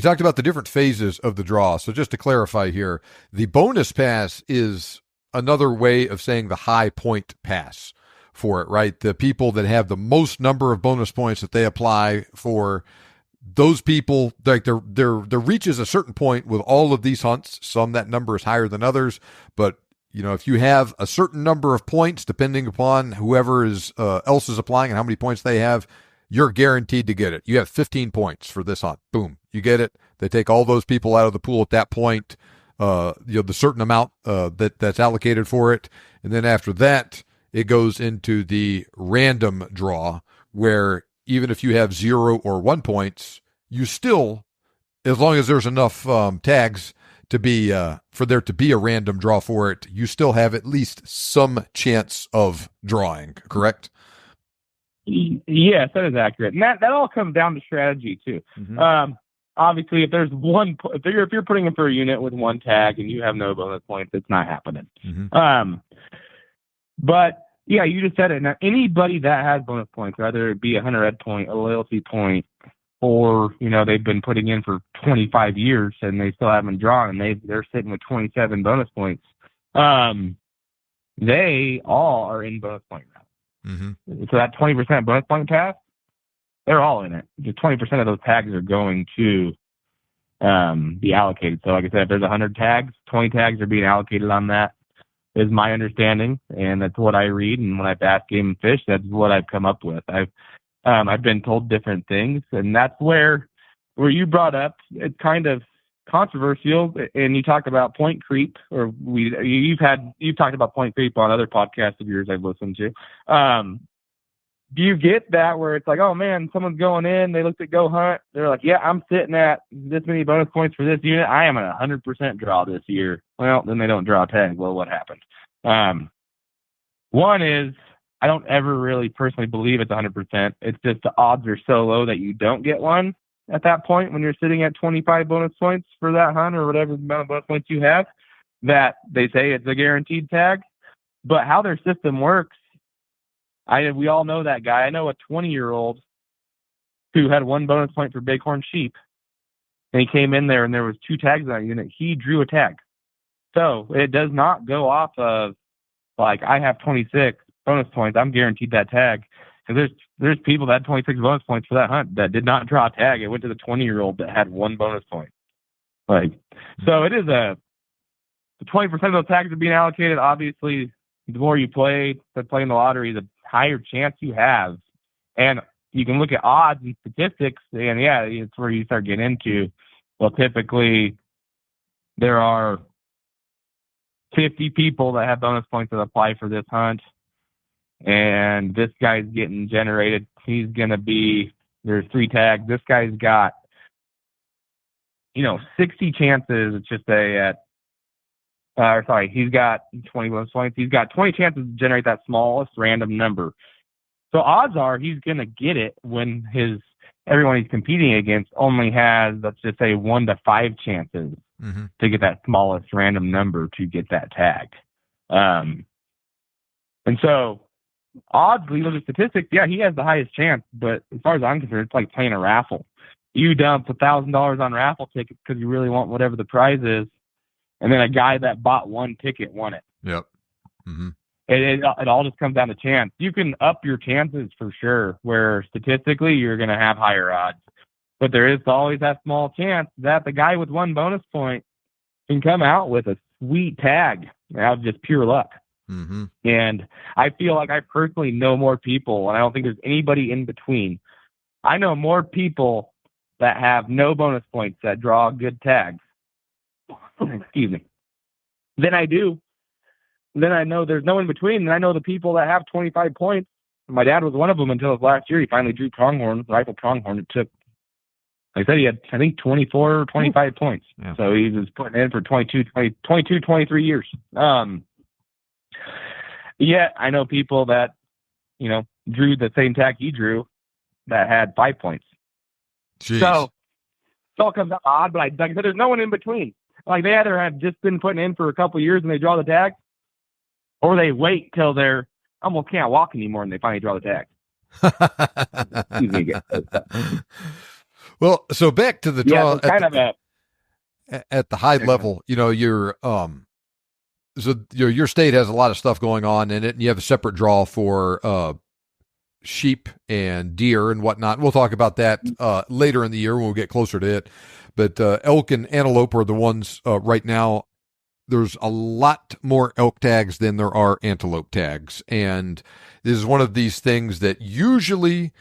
talked about the different phases of the draw. So just to clarify here, the bonus pass is another way of saying the high point pass for it, right? The people that have the most number of bonus points that they apply for, those people, like their reaches a certain point with all of these hunts. Some that number is higher than others, but if you have a certain number of points, depending upon whoever else is applying and how many points they have, you're guaranteed to get it. You have 15 points for this hunt. Boom, you get it. They take all those people out of the pool at that point. The certain amount that's allocated for it, and then after that, it goes into the random draw, where even if you have 0 or 1 points, you still, as long as there's enough tags to be for there to be a random draw for it, you still have at least some chance of drawing. Correct? Yes, that is accurate, and that all comes down to strategy too. Mm-hmm. Obviously, if there's if you're putting in for a unit with 1 tag and you have no bonus points, it's not happening. Mm-hmm. But yeah, you just said it. Now, anybody that has bonus points, whether it be a hunter ed point, a loyalty point, or they've been putting in for 25 years and they still haven't drawn, and they're sitting with 27 bonus points. They all are in bonus point route. Mm-hmm. So that 20% bonus point pass, they're all in it. Just 20% of those tags are going to be allocated. So like I said, if there's 100 tags, 20 tags are being allocated on that, is my understanding, and that's what I read. And when I've asked Game & Fish, that's what I've come up with. I've been told different things, and that's where you brought up, it's kind of controversial, and you talk about point creep, or you've talked about point creep on other podcasts of yours I've listened to. Do you get that where it's like, oh man, someone's going in, they looked at Go Hunt, they're like, yeah, I'm sitting at this many bonus points for this unit, I am at 100% draw this year. Well, then they don't draw a tag. Well, what happened? One is, I don't ever really personally believe it's 100%. It's just the odds are so low that you don't get one. at that point when you're sitting at 25 bonus points for that hunt or whatever amount of bonus points you have, that they say it's a guaranteed tag. But how their system works, we all know that guy. I know a 20-year-old who had 1 bonus point for bighorn sheep, and he came in there and there was 2 tags in that unit. He drew a tag. So it does not go off of, like, I have 26 bonus points, I'm guaranteed that tag. Because there's people that had 26 bonus points for that hunt that did not draw a tag. It went to the 20-year-old that had 1 bonus point. Like, so it is the 20% of those tags are being allocated. Obviously, the more you play playing the lottery, the higher chance you have. And you can look at odds and statistics, and yeah, it's where you start getting into, well, typically there are 50 people that have bonus points that apply for this hunt, and this guy's getting generated. He's going to be, there's 3 tags. This guy's got, 60 chances, just say he's got 20 bonus points. He's got 20 chances to generate that smallest random number. So odds are he's going to get it when everyone he's competing against only has, let's just say, 1 to 5 chances to get that smallest random number to get that tag. And so odds, you look at statistics, yeah, he has the highest chance, but as far as I'm concerned, it's like playing a raffle. You dump $1,000 on raffle tickets because you really want whatever the prize is, and then a guy that bought 1 ticket won it. Yep. Mm-hmm. It all just comes down to chance. You can up your chances for sure, where statistically you're going to have higher odds. But there is always that small chance that the guy with 1 bonus point can come out with a sweet tag out of just pure luck. Mm-hmm. And I feel like I personally know more people, and I don't think there's anybody in between. I know more people that have no bonus points that draw good tags, excuse me, than I do. Then I know there's no in between, and I know the people that have 25 points. My dad was one of them until his last year. He finally drew rifle pronghorn. It took, like I said, he had, I think, 24 or 25 points. Yeah. So he was putting in for 23 years. Yeah, I know people that, drew the same tag he drew that had 5 points. Jeez. So it all comes out odd, but like I said, there's no one in between. Like, they either have just been putting in for a couple of years and they draw the tag, or they wait till they're almost can't walk anymore and they finally draw the tag. Well, so back to the draw at the high level, your state has a lot of stuff going on in it, and you have a separate draw for sheep and deer and whatnot. We'll talk about that later in the year when we get closer to it. But elk and antelope are the ones right now. There's a lot more elk tags than there are antelope tags. And this is one of these things that usually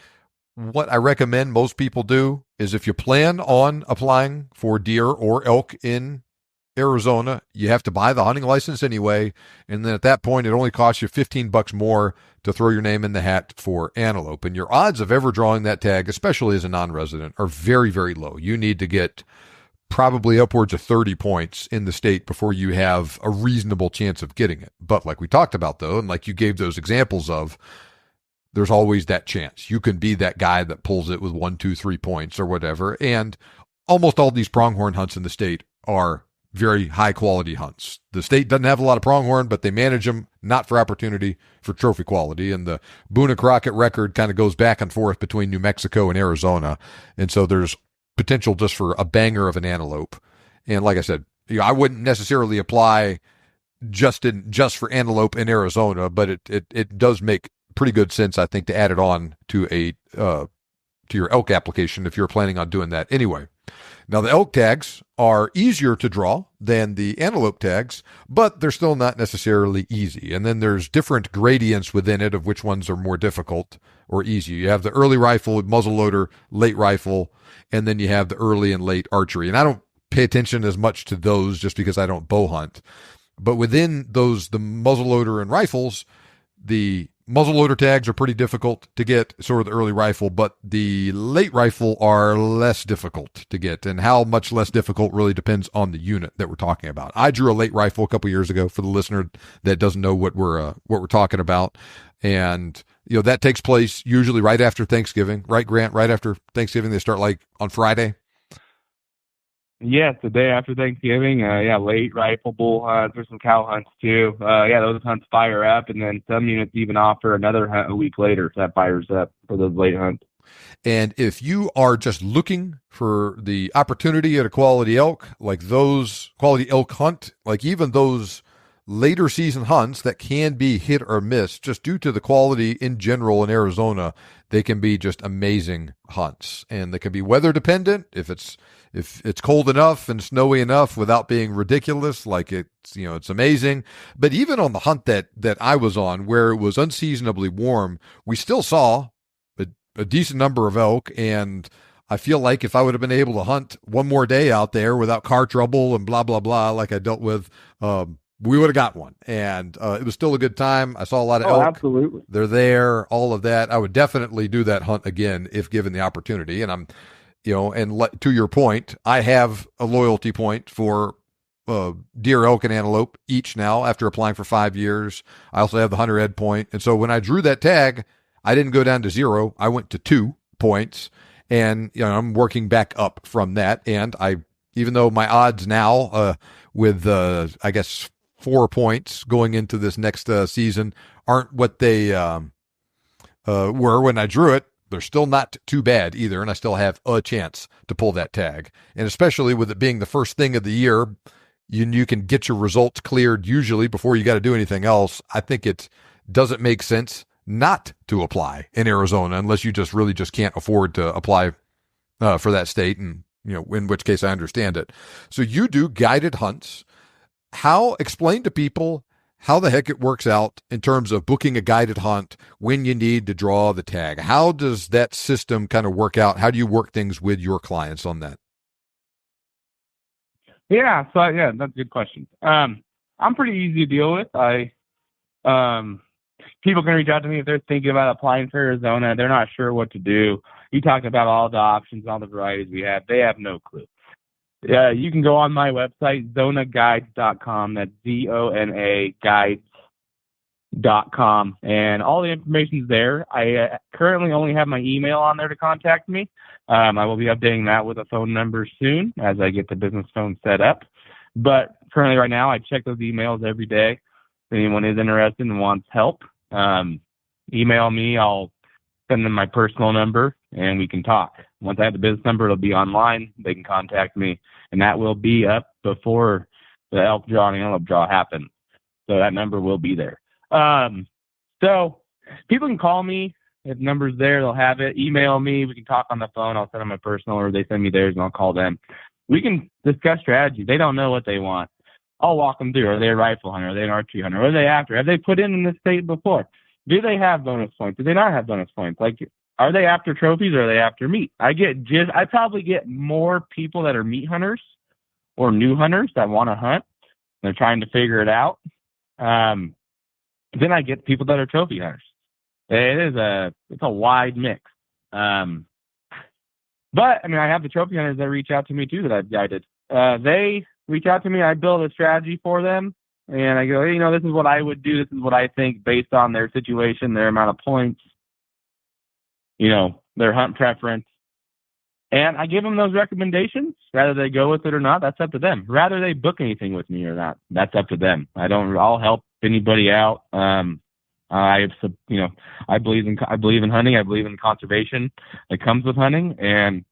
what I recommend most people do is, if you plan on applying for deer or elk in Arizona, you have to buy the hunting license anyway. And then at that point, it only costs you $15 more to throw your name in the hat for antelope. And your odds of ever drawing that tag, especially as a non-resident, are very, very low. You need to get probably upwards of 30 points in the state before you have a reasonable chance of getting it. But like we talked about, though, and like you gave those examples of, there's always that chance. You can be that guy that pulls it with 1, 2, 3 points or whatever. And almost all these pronghorn hunts in the state are very high quality hunts. The state doesn't have a lot of pronghorn, but they manage them not for opportunity, for trophy quality. And the Boone and Crockett record kind of goes back and forth between New Mexico and Arizona. And so there's potential just for a banger of an antelope. And like I said, I wouldn't necessarily apply just for antelope in Arizona, but it does make pretty good sense, I think, to add it on to to your elk application if you're planning on doing that anyway. Now, the elk tags are easier to draw than the antelope tags, but they're still not necessarily easy. And then there's different gradients within it of which ones are more difficult or easy. You have the early rifle, muzzleloader, late rifle, and then you have the early and late archery. And I don't pay attention as much to those just because I don't bow hunt. But within those, the muzzleloader and rifles, the muzzleloader tags are pretty difficult to get, sort of the early rifle, but the late rifle are less difficult to get. And how much less difficult really depends on the unit that we're talking about. I drew a late rifle a couple years ago for the listener that doesn't know what we're talking about. And that takes place usually right after Thanksgiving, right, Grant? Right after Thanksgiving, they start like on Friday. Yes, the day after Thanksgiving. Late rifle bull hunts. There's some cow hunts too. Those hunts fire up, and then some units even offer another hunt a week later. So that fires up for those late hunts. And if you are just looking for the opportunity at a quality elk, like those quality elk hunt, like even those later season hunts that can be hit or miss just due to the quality in general in Arizona, they can be just amazing hunts. And they can be weather dependent if it's cold enough and snowy enough without being ridiculous, like it's amazing. But even on the hunt that I was on where it was unseasonably warm, we still saw a decent number of elk, and I feel like if I would have been able to hunt one more day out there without car trouble and blah, blah, blah, like I dealt with, we would have got one. And it was still a good time. I saw a lot of elk. Absolutely. They're there, all of that. I would definitely do that hunt again if given the opportunity. And I'm, to your point, I have a loyalty point for deer, elk, and antelope each now after applying for 5 years. I also have the hunter ed point. And so when I drew that tag, I didn't go down to 0. I went to 2 points, and I'm working back up from that. And even though my odds now with I guess 4 points going into this next season aren't what they were when I drew it, they're still not too bad either, and I still have a chance to pull that tag. And especially with it being the first thing of the year, you can get your results cleared usually before you got to do anything else. I think it doesn't make sense not to apply in Arizona unless you just really just can't afford to apply for that state, and in which case I understand it. So you do guided hunts. Explain to people how the heck it works out in terms of booking a guided hunt when you need to draw the tag. How does that system kind of work out? How do you work things with your clients on that? Yeah, that's a good question. I'm pretty easy to deal with. People can reach out to me if they're thinking about applying for Arizona. They're not sure what to do. You talked about all the options, all the varieties we have. They have no clue. You can go on my website, zonaguides.com. That's ZONA guides.com. And all the information's there. I currently only have my email on there to contact me. I will be updating that with a phone number soon as I get the business phone set up. But currently right now, I check those emails every day. If anyone is interested and wants help, email me. I'll send them my personal number and we can talk. Once I have the business number, it'll be online. They can contact me, and that will be up before the elk draw and antelope draw happens. So that number will be there. So people can call me. If the number's there, they'll have it. Email me. We can talk on the phone. I'll send them my personal, or they send me theirs and I'll call them. We can discuss strategy. They don't know what they want. I'll walk them through. Are they a rifle hunter? Are they an archery hunter? What are they after? Have they put in this state before? Do they have bonus points? Do they not have bonus points? Like, are they after trophies or are they after meat? I probably get more people that are meat hunters or new hunters that want to hunt. They're trying to figure it out. Then I get people that are trophy hunters. It's a wide mix. But I mean, I have the trophy hunters that reach out to me too that I've guided. They reach out to me. I build a strategy for them, and I go, this is what I would do. This is what I think based on their situation, their amount of points, their hunt preference. And I give them those recommendations. Whether they go with it or not, that's up to them. Rather they book anything with me or not, that's up to them. I'll help anybody out. I believe in hunting. I believe in conservation that comes with hunting, and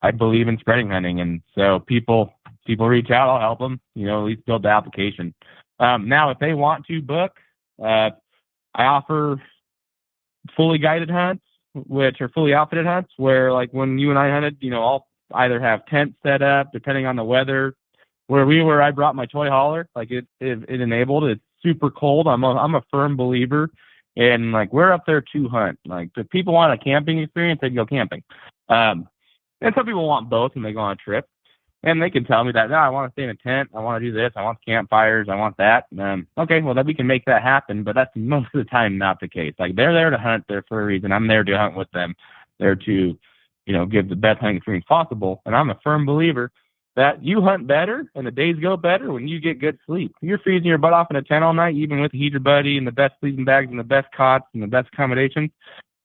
I believe in spreading hunting. And so people reach out, I'll help them, at least build the application. Now, if they want to book, I offer fully guided hunts, which are fully outfitted hunts, where like when you and I hunted, I'll either have tents set up depending on the weather. Where we were, I brought my toy hauler, like it enabled. It's super cold. I'm a firm believer, and like we're up there to hunt. Like if people want a camping experience, they can go camping. And some people want both, and they go on a trip. And they can tell me that, no, I want to stay in a tent. I want to do this. I want campfires. I want that. Okay, well, then we can make that happen. But that's most of the time not the case. Like, they're there to hunt. They're for a reason. I'm there to hunt with them. They're to, give the best hunting experience possible. And I'm a firm believer that you hunt better and the days go better when you get good sleep. You're freezing your butt off in a tent all night, even with the heater buddy and the best sleeping bags and the best cots and the best accommodations.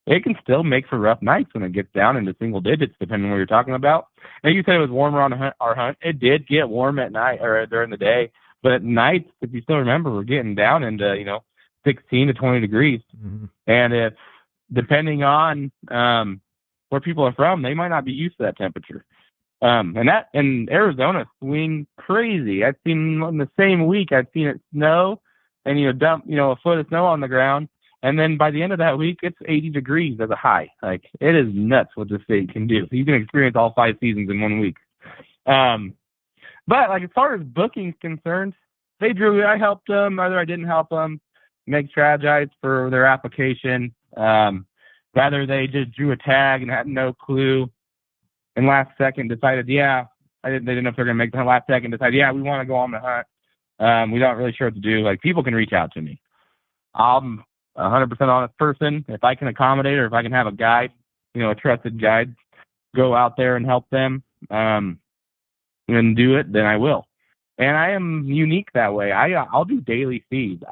It can still make for rough nights when it gets down into single digits, depending on what you're talking about. And you said it was warmer on our hunt. It did get warm at night or during the day, but at night, if you still remember, we're getting down into 16 to 20 degrees. Mm-hmm. And if depending on where people are from, they might not be used to that temperature. And that in Arizona swing crazy. I've seen in the same week, I've seen it snow and dump a foot of snow on the ground. And then by the end of that week, it's 80 degrees as a high. Like, it is nuts what the state can do. You can experience all 5 seasons in 1 week. But like, as far as booking's concerned, I helped them, either I didn't help them. Meg strategized for their application. Rather they just drew a tag and had no clue. And last second decided, they didn't know if they're going to make the last second, decided, we want to go on the hunt. We're not really sure what to do. Like, people can reach out to me. I'm a 100% honest person. If I can accommodate or if I can have a guide, a trusted guide, go out there and help them and do it, then I will. And I am unique that way. I'll do daily feeds.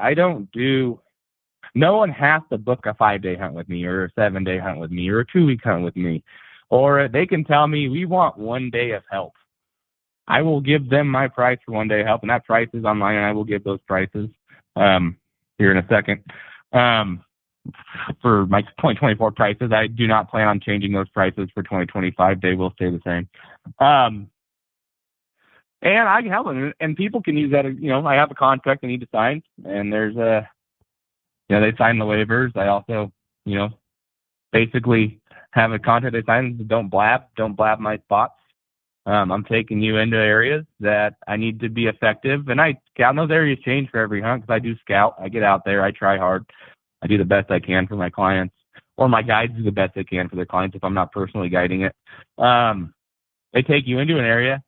No one has to book a 5-day hunt with me or a 7-day hunt with me or a 2-week hunt with me. Or they can tell me, we want 1 day of help. I will give them my price for 1 day help, and that price is online, and I will give those prices here in a second. For my 2024 prices, I do not plan on changing those prices for 2025. They will stay the same. And I can help them, and people can use that. I have a contract they need to sign, and there's they sign the waivers. I also, basically have a contract they sign. Don't blab my spots. I'm taking you into areas that I need to be effective, and I scout. And those areas change for every hunt because I do scout. I get out there. I try hard. I do the best I can for my clients, or my guides do the best they can for their clients if I'm not personally guiding it. They take you into an area.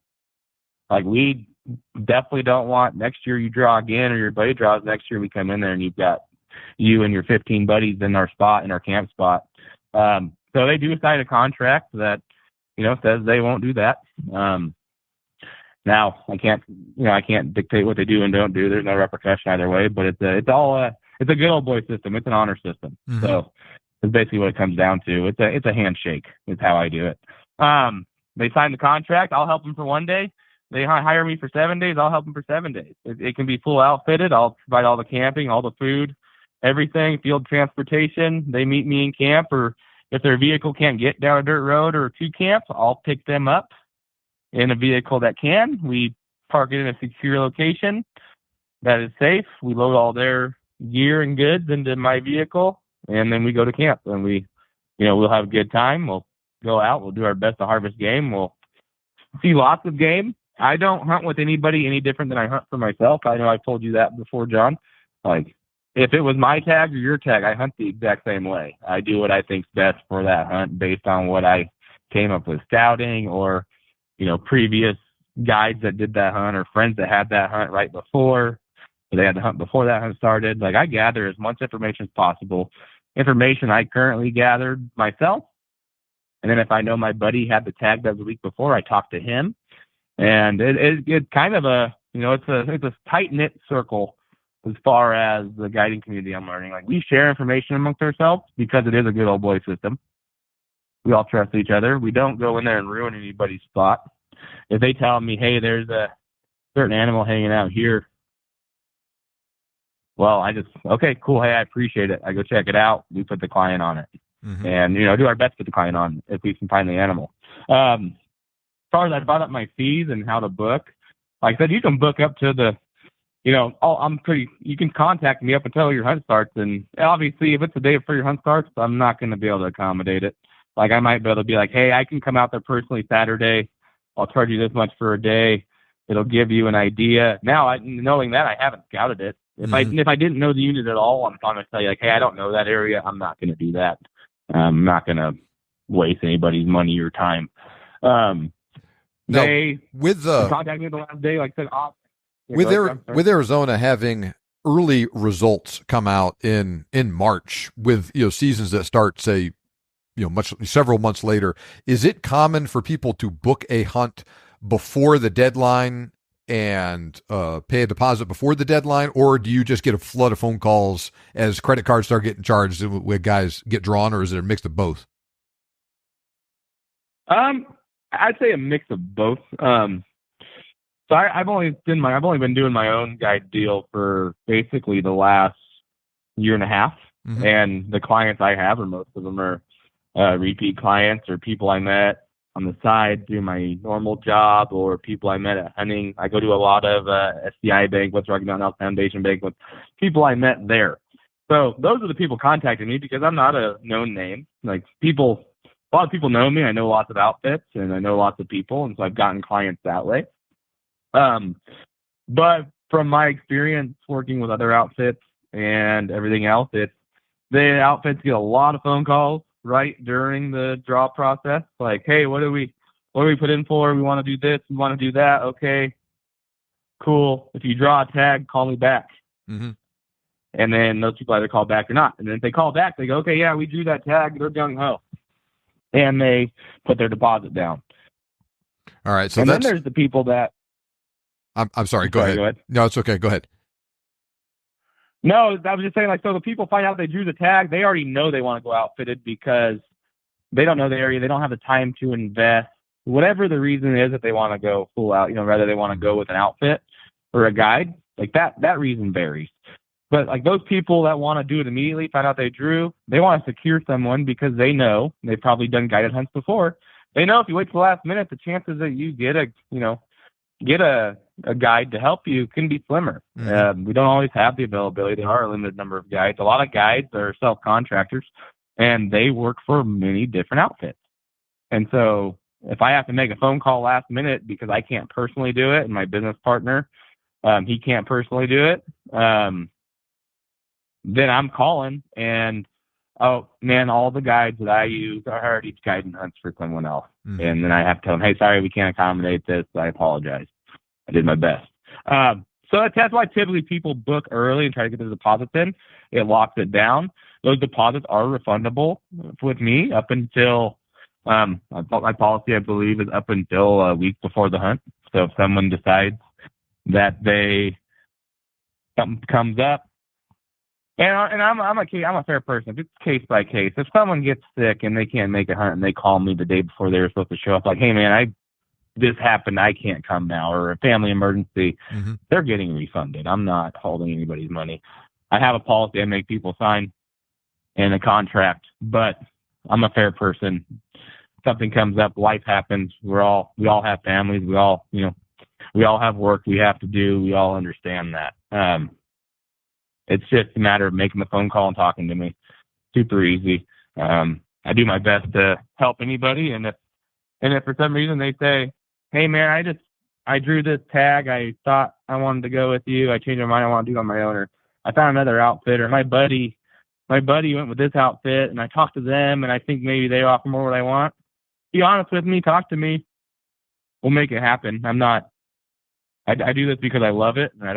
Like, we definitely don't want next year you draw again or your buddy draws next year, we come in there and you've got you and your 15 buddies in our camp spot. So they do sign a contract that, says they won't do that. Now I can't dictate what they do and don't do. There's no repercussion either way, but it's a good old boy system. It's an honor system. Mm-hmm. So it's basically what it comes down to. It's a handshake is how I do it. They sign the contract. I'll help them for 1 day. They hire me for 7 days. I'll help them for 7 days. It can be full outfitted. I'll provide all the camping, all the food, everything, field transportation. They meet me in camp, or if their vehicle can't get down a dirt road or to camp, I'll pick them up in a vehicle that can. We park it in a secure location that is safe. We load all their gear and goods into my vehicle, and then we go to camp. And we'll have a good time. We'll go out. We'll do our best to harvest game. We'll see lots of game. I don't hunt with anybody any different than I hunt for myself. I know I've told you that before, John. Like, if it was my tag or your tag, I hunt the exact same way. I do what I think's best for that hunt based on what I came up with scouting or, previous guides that did that hunt or friends that had that hunt right before. They had to hunt before that hunt started. Like, I gather as much information as possible. Information I currently gathered myself. And then if I know my buddy had the tag that was the week before, I talk to him. And it's kind of it's a tight-knit circle as far as the guiding community I'm learning. Like, we share information amongst ourselves because it is a good old boy system. We all trust each other. We don't go in there and ruin anybody's spot. If they tell me, hey, there's a certain animal hanging out here, well, I just, okay, cool. Hey, I appreciate it. I go check it out. We put the client on it. Mm-hmm. And, do our best to put the client on if we can find the animal. As far as I brought up my fees and how to book, like I said, you can book up to the, you can contact me up until your hunt starts. And obviously, if it's the day before your hunt starts, I'm not going to be able to accommodate it. Like, I might be able to be like, hey, I can come out there personally Saturday. I'll charge you this much for a day. It'll give you an idea. Now, knowing that, I haven't scouted it. If I didn't know the unit at all, I'm going to tell you, like, hey, I don't know that area. I'm not going to do that. I'm not going to waste anybody's money or time. They contacted me the last day, like I said, with Arizona having early results come out in March with seasons that start, say, several months later, is it common for people to book a hunt before the deadline and pay a deposit before the deadline, or do you just get a flood of phone calls as credit cards start getting charged when guys get drawn, or is it a mix of both? I'd say a mix of both. So I've only been doing my own guide deal for basically the last year and a half, and the clients I have, or most of them are repeat clients or people I met on the side through my normal job, or people I met at hunting. I go to a lot of SCI banquets, Rocky Mountain Health Foundation banquets, people I met there. So those are the people contacting me because I'm not a known name. Like a lot of people know me. I know lots of outfits and I know lots of people, and so I've gotten clients that way. But from my experience working with other outfits and everything else, the outfits get a lot of phone calls right during the draw process. Like, hey, what do we put in for? We want to do this. We want to do that. Okay, cool. If you draw a tag, call me back. And then those people either call back or not. And then if they call back, they go, okay, yeah, we drew that tag. They're gung ho. And they put their deposit down. All right. So and then there's the people that. I'm sorry. Go ahead. No, it's okay. Go ahead. No, I was just saying, like, so the people find out they drew the tag, they already know they want to go outfitted because they don't know the area. They don't have the time to invest. Whatever the reason is that they want to go full out, rather they want to go with an outfit or a guide, like that reason varies. But like those people that want to do it immediately, find out they drew, they want to secure someone because they know they've probably done guided hunts before. They know if you wait till the last minute, the chances that you get a guide to help you can be slimmer. We don't always have the availability. There are a limited number of guides. A lot of guides are self-contractors, and they work for many different outfits. And so if I have to make a phone call last minute because I can't personally do it, and my business partner, he can't personally do it, then I'm calling and, oh, man, all the guides that I use are already guiding hunts for someone else. And then I have to tell them, hey, sorry, we can't accommodate this. I apologize. I did my best. So that's why typically people book early and try to get the deposits in. It locks it down. Those deposits are refundable with me up until my policy, I believe, is up until a week before the hunt. So if someone decides that something comes up, and I'm a fair person. It's case by case. If someone gets sick and they can't make a hunt and they call me the day before they were supposed to show up, like, hey man, this happened, I can't come now, or a family emergency, they're getting refunded. I'm not holding anybody's money. I have a policy I make people sign in a contract, but I'm a fair person. Something comes up, life happens. We all have families. We all have work we have to do. We all understand that. It's just a matter of making the phone call and talking to me. Super easy. I do my best to help anybody, and if for some reason they say, hey man, I drew this tag, I thought I wanted to go with you, I changed my mind, I want to do it on my own, or I found another outfit, or my buddy went with this outfit and I talked to them and I think maybe they offer more what I want. Be honest with me, talk to me. We'll make it happen. I do this because I love it, and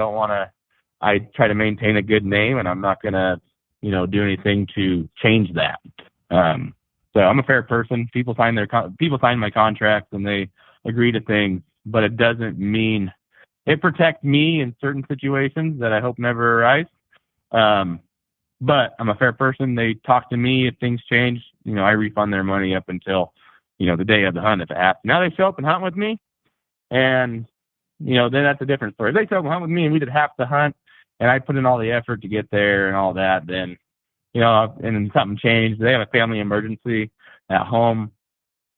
I try to maintain a good name, and I'm not going to, do anything to change that. So I'm a fair person. People sign my contracts and they agree to things, but it doesn't mean it protects me in certain situations that I hope never arise. But I'm a fair person. They talk to me. If things change, I refund their money up until, the day of the hunt if it happens. Now they show up and hunt with me, and, then that's a different story. If they show up and hunt with me and we did half the hunt and I put in all the effort to get there and all that, then, and something changed. They have a family emergency at home.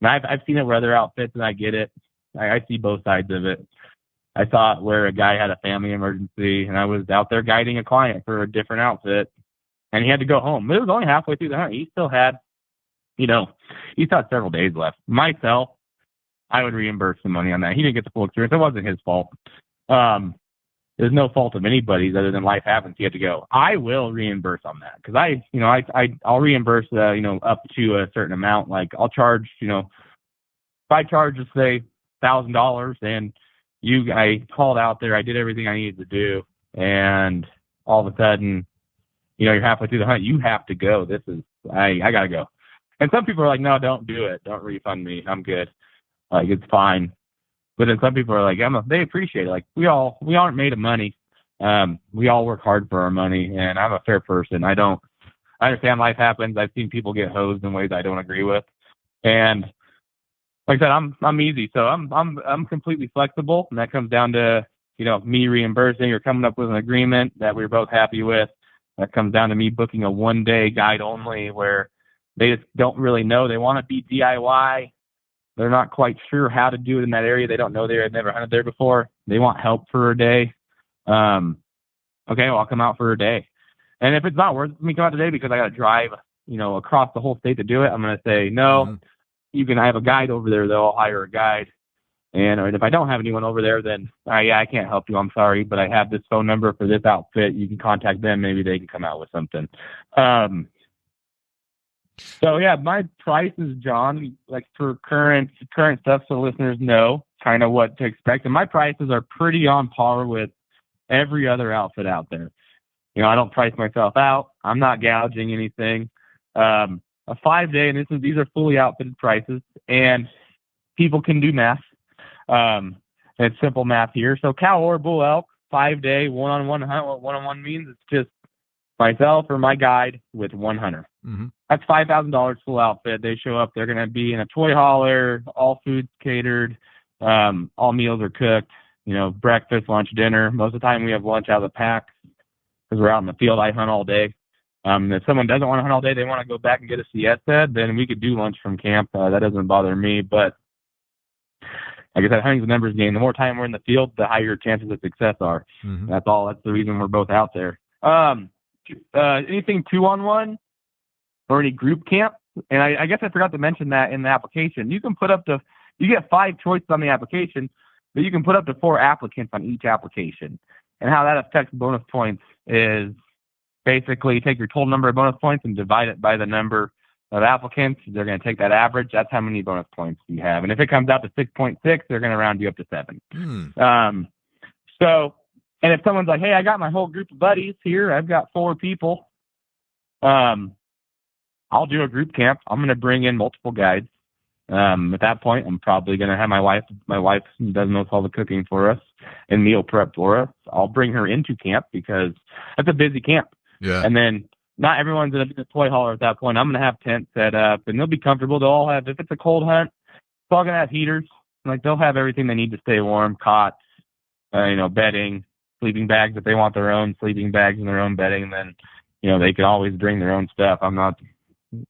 And I've seen it with other outfits, and I get it. I see both sides of it. I saw it where a guy had a family emergency, and I was out there guiding a client for a different outfit, and he had to go home. It was only halfway through the hunt. He still had, several days left. Myself, I would reimburse the money on that. He didn't get the full experience. It wasn't his fault. There's no fault of anybody's other than life happens. You have to go. I will reimburse on that because I'll reimburse, up to a certain amount. Like I'll charge, if I charge, let's say $1,000, and I called out there, I did everything I needed to do, and all of a sudden, you're halfway through the hunt, you have to go. I gotta go. And some people are like, no, don't do it. Don't refund me. I'm good. Like, it's fine. But then some people are like, they appreciate it. Like we aren't made of money. We all work hard for our money, and I'm a fair person. I understand life happens. I've seen people get hosed in ways I don't agree with, and like I said, I'm easy, so I'm completely flexible, and that comes down to me reimbursing or coming up with an agreement that we're both happy with. That comes down to me booking a 1-day guide only where they just don't really know. They want to be DIY. They're not quite sure how to do it in that area. They don't know there. They've never hunted there before. They want help for a day. Okay, well, I'll come out for a day. And if it's not worth me coming out today because I got to drive, across the whole state to do it, I'm going to say, no, I have a guide over there, though. I'll hire a guide. And if I don't have anyone over there, then, I can't help you. I'm sorry, but I have this phone number for this outfit. You can contact them. Maybe they can come out with something. So, yeah, my prices, John, like for current stuff so listeners know kind of what to expect. And my prices are pretty on par with every other outfit out there. I don't price myself out. I'm not gouging anything. A 5-day, and these are fully outfitted prices, and people can do math. It's simple math here. So cow or bull elk, 5-day, one-on-one hunt. What one-on-one means, it's just myself or my guide with one hunter. That's $5,000 full outfit. They show up. They're going to be in a toy hauler, all food's catered, all meals are cooked, breakfast, lunch, dinner. Most of the time we have lunch out of the pack because we're out in the field. I hunt all day. If someone doesn't want to hunt all day, they want to go back and get a siesta, then we could do lunch from camp. That doesn't bother me. But like I said, hunting's a numbers game. The more time we're in the field, the higher your chances of success are. That's all. That's the reason we're both out there. Anything 2-on-1 or any group camp? And I guess I forgot to mention that in the application. You can put you get 5 choices on the application, but you can put up to 4 applicants on each application. And how that affects bonus points is basically take your total number of bonus points and divide it by the number of applicants. They're going to take that average. That's how many bonus points you have. And if it comes out to 6.6, they're going to round you up to 7. And if someone's like, hey, I got my whole group of buddies here, I've got 4 people, I'll do a group camp. I'm going to bring in multiple guides. At that point, I'm probably going to have my wife does most all the cooking for us and meal prep for us. I'll bring her into camp because that's a busy camp. Yeah. And then not everyone's going to be in a toy hauler at that point. I'm going to have tents set up, and they'll be comfortable. They'll all have, if it's a cold hunt, it's all going to have heaters. Like, they'll have everything they need to stay warm, cots, bedding, sleeping bags if they want their own sleeping bags and their own bedding. Then, they can always bring their own stuff. I'm not,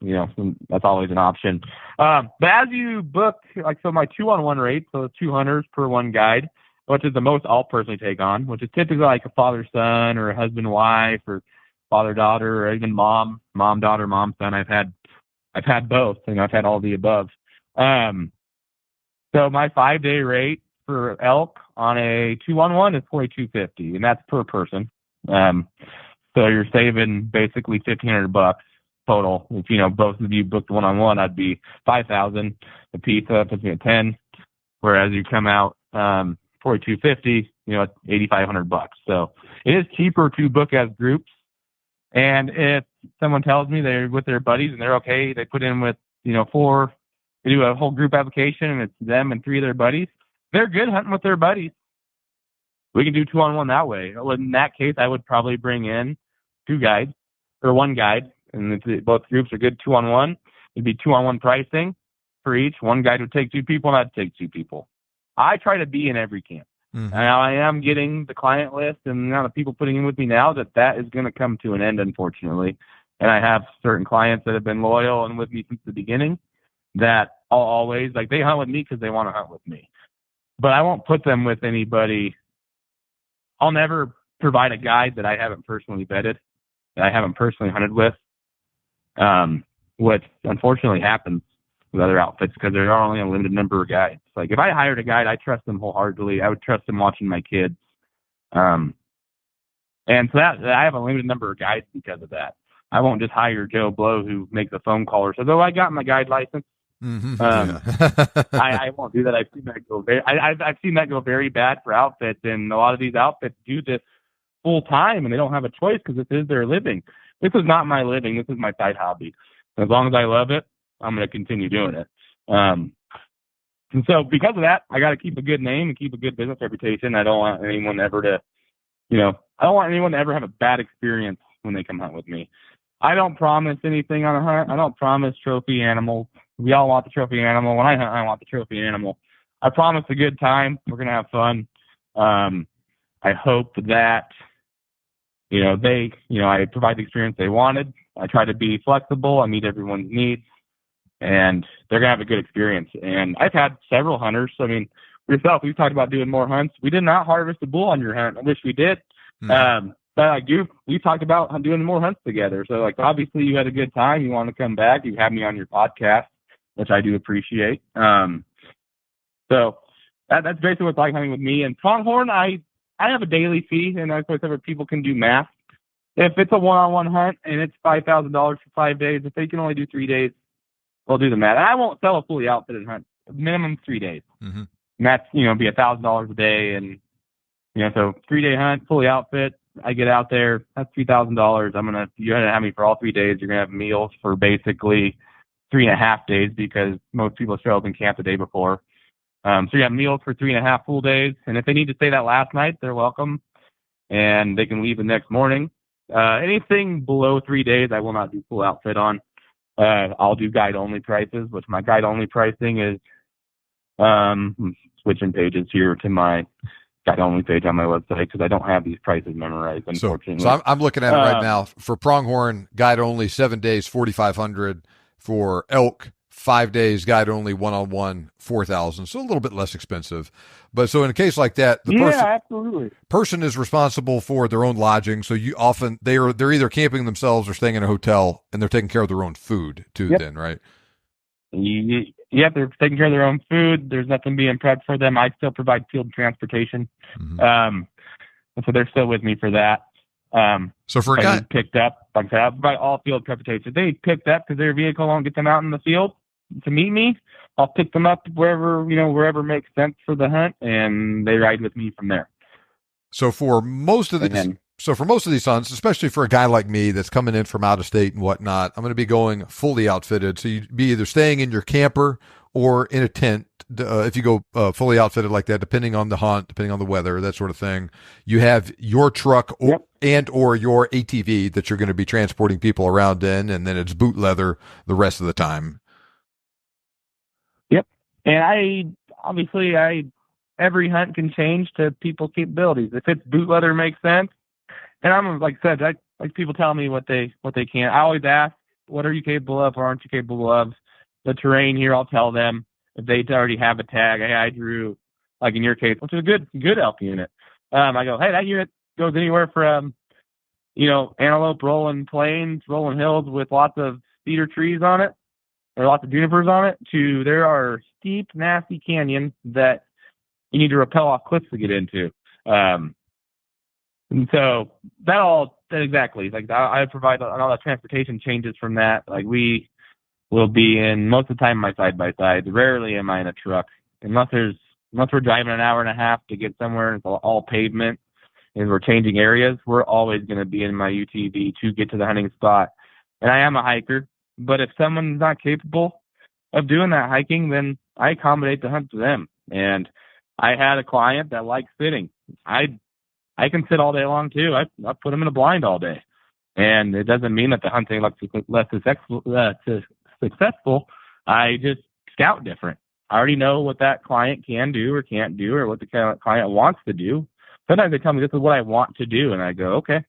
that's always an option. But as you book, so my 2-on-1 rate, so 2 hunters per 1 guide, which is the most I'll personally take on, which is typically like a father-son or a husband-wife or father-daughter or even mom-daughter, mom-son. I've had both, I've had all the above. So my 5-day rate for elk on a 2-on-1 is $4,250, and that's per person. So you're saving basically $1,500 total. If both of you booked 1-on-1, I'd be $5,000 a piece. So that puts me at $10,000. Whereas you come out $4,250, it's $8,500. So it is cheaper to book as groups. And if someone tells me they're with their buddies and they're okay, they put in with 4. They do a whole group application and it's them and 3 of their buddies. They're good hunting with their buddies. We can do 2-on-1 that way. In that case, I would probably bring in 2 guides or 1 guide. And if both groups are good 2-on-1, it'd be 2-on-1 pricing for each. 1 guide would take 2 people, and I'd take 2 people. I try to be in every camp. Now, I am getting the client list and the amount of people putting in with me now that is going to come to an end, unfortunately. And I have certain clients that have been loyal and with me since the beginning that I'll always, they hunt with me because they want to hunt with me. But I won't put them with anybody. I'll never provide a guide that I haven't personally vetted, that I haven't personally hunted with, which unfortunately happens with other outfits because there are only a limited number of guides. Like, if I hired a guide, I trust them wholeheartedly. I would trust them watching my kids. And so that I have a limited number of guides because of that. I won't just hire Joe Blow who makes a phone call or says, "Oh, I got my guide license." I won't do that. I've seen that go I've seen that go very bad for outfits, and a lot of these outfits do this full time, and they don't have a choice because this is their living. This is not my living. This is my side hobby. As long as I love it, I'm going to continue doing it. And so because of that, I got to keep a good name and keep a good business reputation. I don't want anyone ever to, I don't want anyone to ever have a bad experience when they come hunt with me. I don't promise anything on a hunt. I don't promise trophy animals. We all want the trophy animal. When I hunt, I want the trophy animal. I promise a good time. We're going to have fun. I hope that, I provide the experience they wanted. I try to be flexible. I meet everyone's needs, and they're going to have a good experience. And I've had several hunters. I mean, yourself, we've talked about doing more hunts. We did not harvest a bull on your hunt. I wish we did. Mm-hmm. But we talked about doing more hunts together. So, obviously you had a good time. You want to come back. You have me on your podcast, which I do appreciate. So that's basically what's like hunting with me. And pronghorn, I have a daily fee, and of course, people can do math. If it's a one-on-one hunt and it's $5,000 for 5 days, if they can only do 3 days, we'll do the math. And I won't sell a fully outfitted hunt. Minimum 3 days. Mm-hmm. And that's, be $1,000 a day. And, so 3-day hunt, fully outfit. I get out there, that's $3,000. You're going to have me for all 3 days. You're going to have meals for basically 3.5 days because most people show up in camp the day before. So you have meals for 3.5 full days. And if they need to stay that last night, they're welcome. And they can leave the next morning. Anything below 3 days, I will not do full outfit on. I'll do guide-only prices, which my guide-only pricing is switching pages here to my guide-only page on my website because I don't have these prices memorized, unfortunately. So I'm looking at it right now. For pronghorn, guide-only, 7 days, $4,500. For elk, 5 days, guide-only, one-on-one, $4,000. So a little bit less expensive. But so in a case like that, the person is responsible for their own lodging. So they're either camping themselves or staying in a hotel, and they're taking care of their own food too. Yep. Then, right? Yep, they're taking care of their own food. There's nothing being prepped for them. I still provide field transportation, and so they're still with me for that. So for a guy picked up, I provide all field transportation. They picked up because their vehicle won't get them out in the field to meet me. I'll pick them up wherever makes sense for the hunt, and they ride with me from there. So for most of these hunts, especially for a guy like me that's coming in from out of state and whatnot, I'm going to be going fully outfitted. So you'd be either staying in your camper or in a tent. If you go fully outfitted like that, depending on the hunt, depending on the weather, that sort of thing, you have your truck or your ATV that you're going to be transporting people around in, and then it's boot leather the rest of the time. Yep. And every hunt can change to people's capabilities. If it's boot leather makes sense, and I'm like I said, like people tell me what they can. I always ask, what are you capable of or aren't you capable of? The terrain here, I'll tell them. If they already have a tag, hey, I drew, like in your case, which is a good elk unit. I go, hey, that unit goes anywhere from, antelope rolling plains, rolling hills with lots of cedar trees on it, or lots of junipers on it, to there are steep, nasty canyons that you need to rappel off cliffs to get into. And so that exactly, like I provide all the transportation changes from that. Like we will be in most of the time my side-by-side. Rarely am I in a truck unless we're driving an hour and a half to get somewhere and it's all pavement and we're changing areas. We're always going to be in my UTV to get to the hunting spot. And I am a hiker, but if someone's not capable of doing that hiking, then I accommodate the hunt to them. And I had a client that likes sitting. I can sit all day long too. I put them in a blind all day, and it doesn't mean that the hunting less successful. I just scout different. I already know what that client can do or can't do, or what the client wants to do. Sometimes they tell me this is what I want to do, and I go, okay,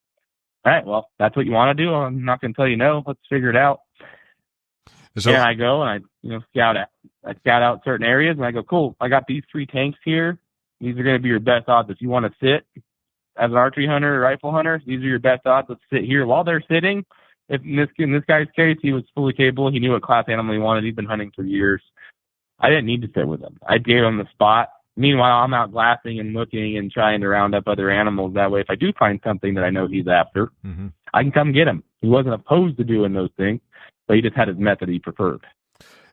all right, well, that's what you want to do. I'm not going to tell you no. Let's figure it out. So, and I go and I scout out certain areas, and I go, cool. I got these 3 tanks here. These are going to be your best odds if you want to sit. As an archery hunter or rifle hunter, these are your best odds. Let's sit here. While they're sitting, if in this guy's case, he was fully capable. He knew what class animal he wanted. He'd been hunting for years. I didn't need to sit with him. I gave him the spot. Meanwhile, I'm out glassing and looking and trying to round up other animals. That way, if I do find something that I know he's after, I can come get him. He wasn't opposed to doing those things, but he just had his method he preferred.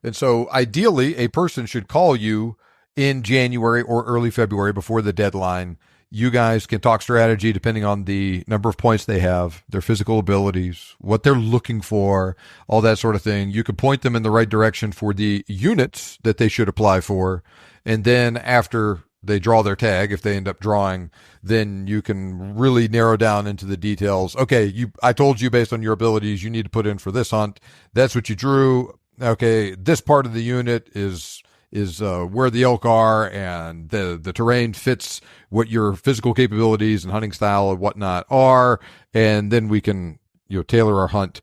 And so ideally, a person should call you in January or early February before the deadline. you guys can talk strategy depending on the number of points they have, their physical abilities, what they're looking for, all that sort of thing. You can point them in the right direction for the units that they should apply for. And then after they draw their tag, if they end up drawing, then you can really narrow down into the details. Okay, I told you based on your abilities, you need to put in for this hunt. That's what you drew. Okay, this part of the unit is where the elk are, and the terrain fits what your physical capabilities and hunting style and whatnot are, and then we can tailor our hunt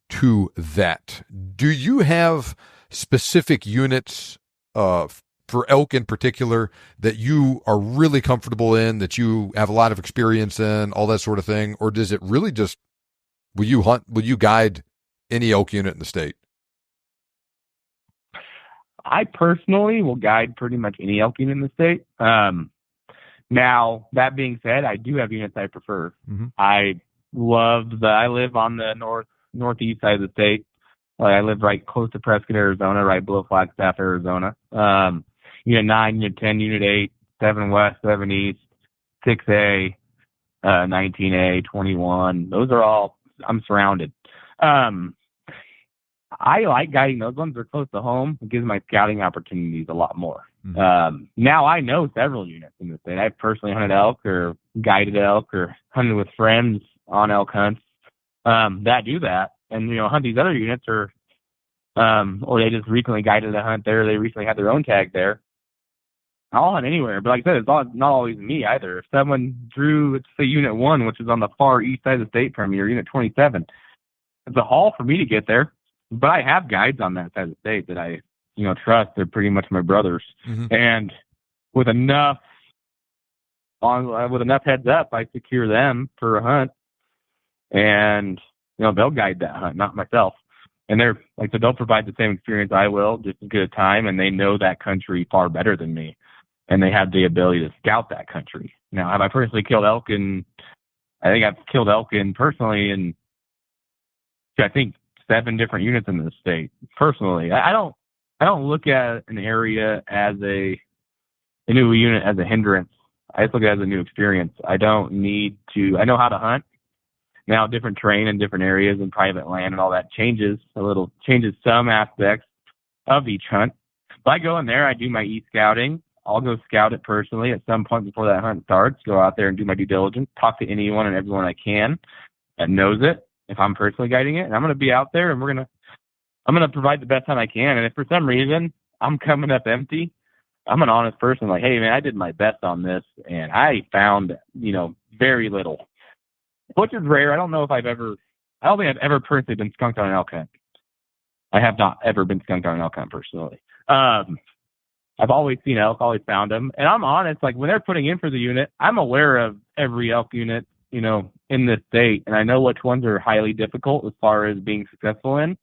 to that. Do you have specific units for elk in particular that you are really comfortable in, that you have a lot of experience in, all that sort of thing, or does it really just will you guide any elk unit in the state? I personally will guide pretty much any elk unit in the state. Now, that being said, I do have units I prefer. Mm-hmm. I live on the northeast side of the state. I live right close to Prescott, Arizona, right below Flagstaff, Arizona. Unit 9, Unit 10, Unit 8, 7 West, 7 East, 6A, 19A, 21. Those are all, I'm surrounded. I like guiding those ones. They're close to home. It gives my scouting opportunities a lot more. Mm-hmm. Now I know several units in the state. I've personally hunted elk or guided elk or hunted with friends on elk hunts that do that. And, hunt these other units or they just recently guided a hunt there. They recently had their own tag there. I'll hunt anywhere. But like I said, it's not always me either. If someone drew, let's say, Unit 1, which is on the far east side of the state from me, or Unit 27, it's a haul for me to get there. But I have guides on that side of the state that I, trust. They're pretty much my brothers. Mm-hmm. And with enough heads up, I secure them for a hunt. And, they'll guide that hunt, not myself. And they're like, so they'll provide the same experience I will, just as good a time. And they know that country far better than me. And they have the ability to scout that country. Now, have I personally killed elk I think I've killed elk personally in, I think, 7 different units in the state. Personally, I don't look at an area as a new unit as a hindrance. I just look at it as a new experience. I know how to hunt. Now, different terrain in different areas and private land and all that changes some aspects of each hunt. But I go in there, I do my e-scouting. I'll go scout it personally at some point before that hunt starts, go out there and do my due diligence, talk to anyone and everyone I can that knows it, if I'm personally guiding it. And I'm going to be out there and I'm going to provide the best hunt I can. And if for some reason I'm coming up empty, I'm an honest person, like, hey, man, I did my best on this, and I found, very little, which is rare. I don't think I've ever personally been skunked on an elk hunt. I have not ever been skunked on an elk hunt personally. I've always seen elk, always found them. And I'm honest, like, when they're putting in for the unit, I'm aware of every elk unit, in this state, and I know which ones are highly difficult as far as being successful in.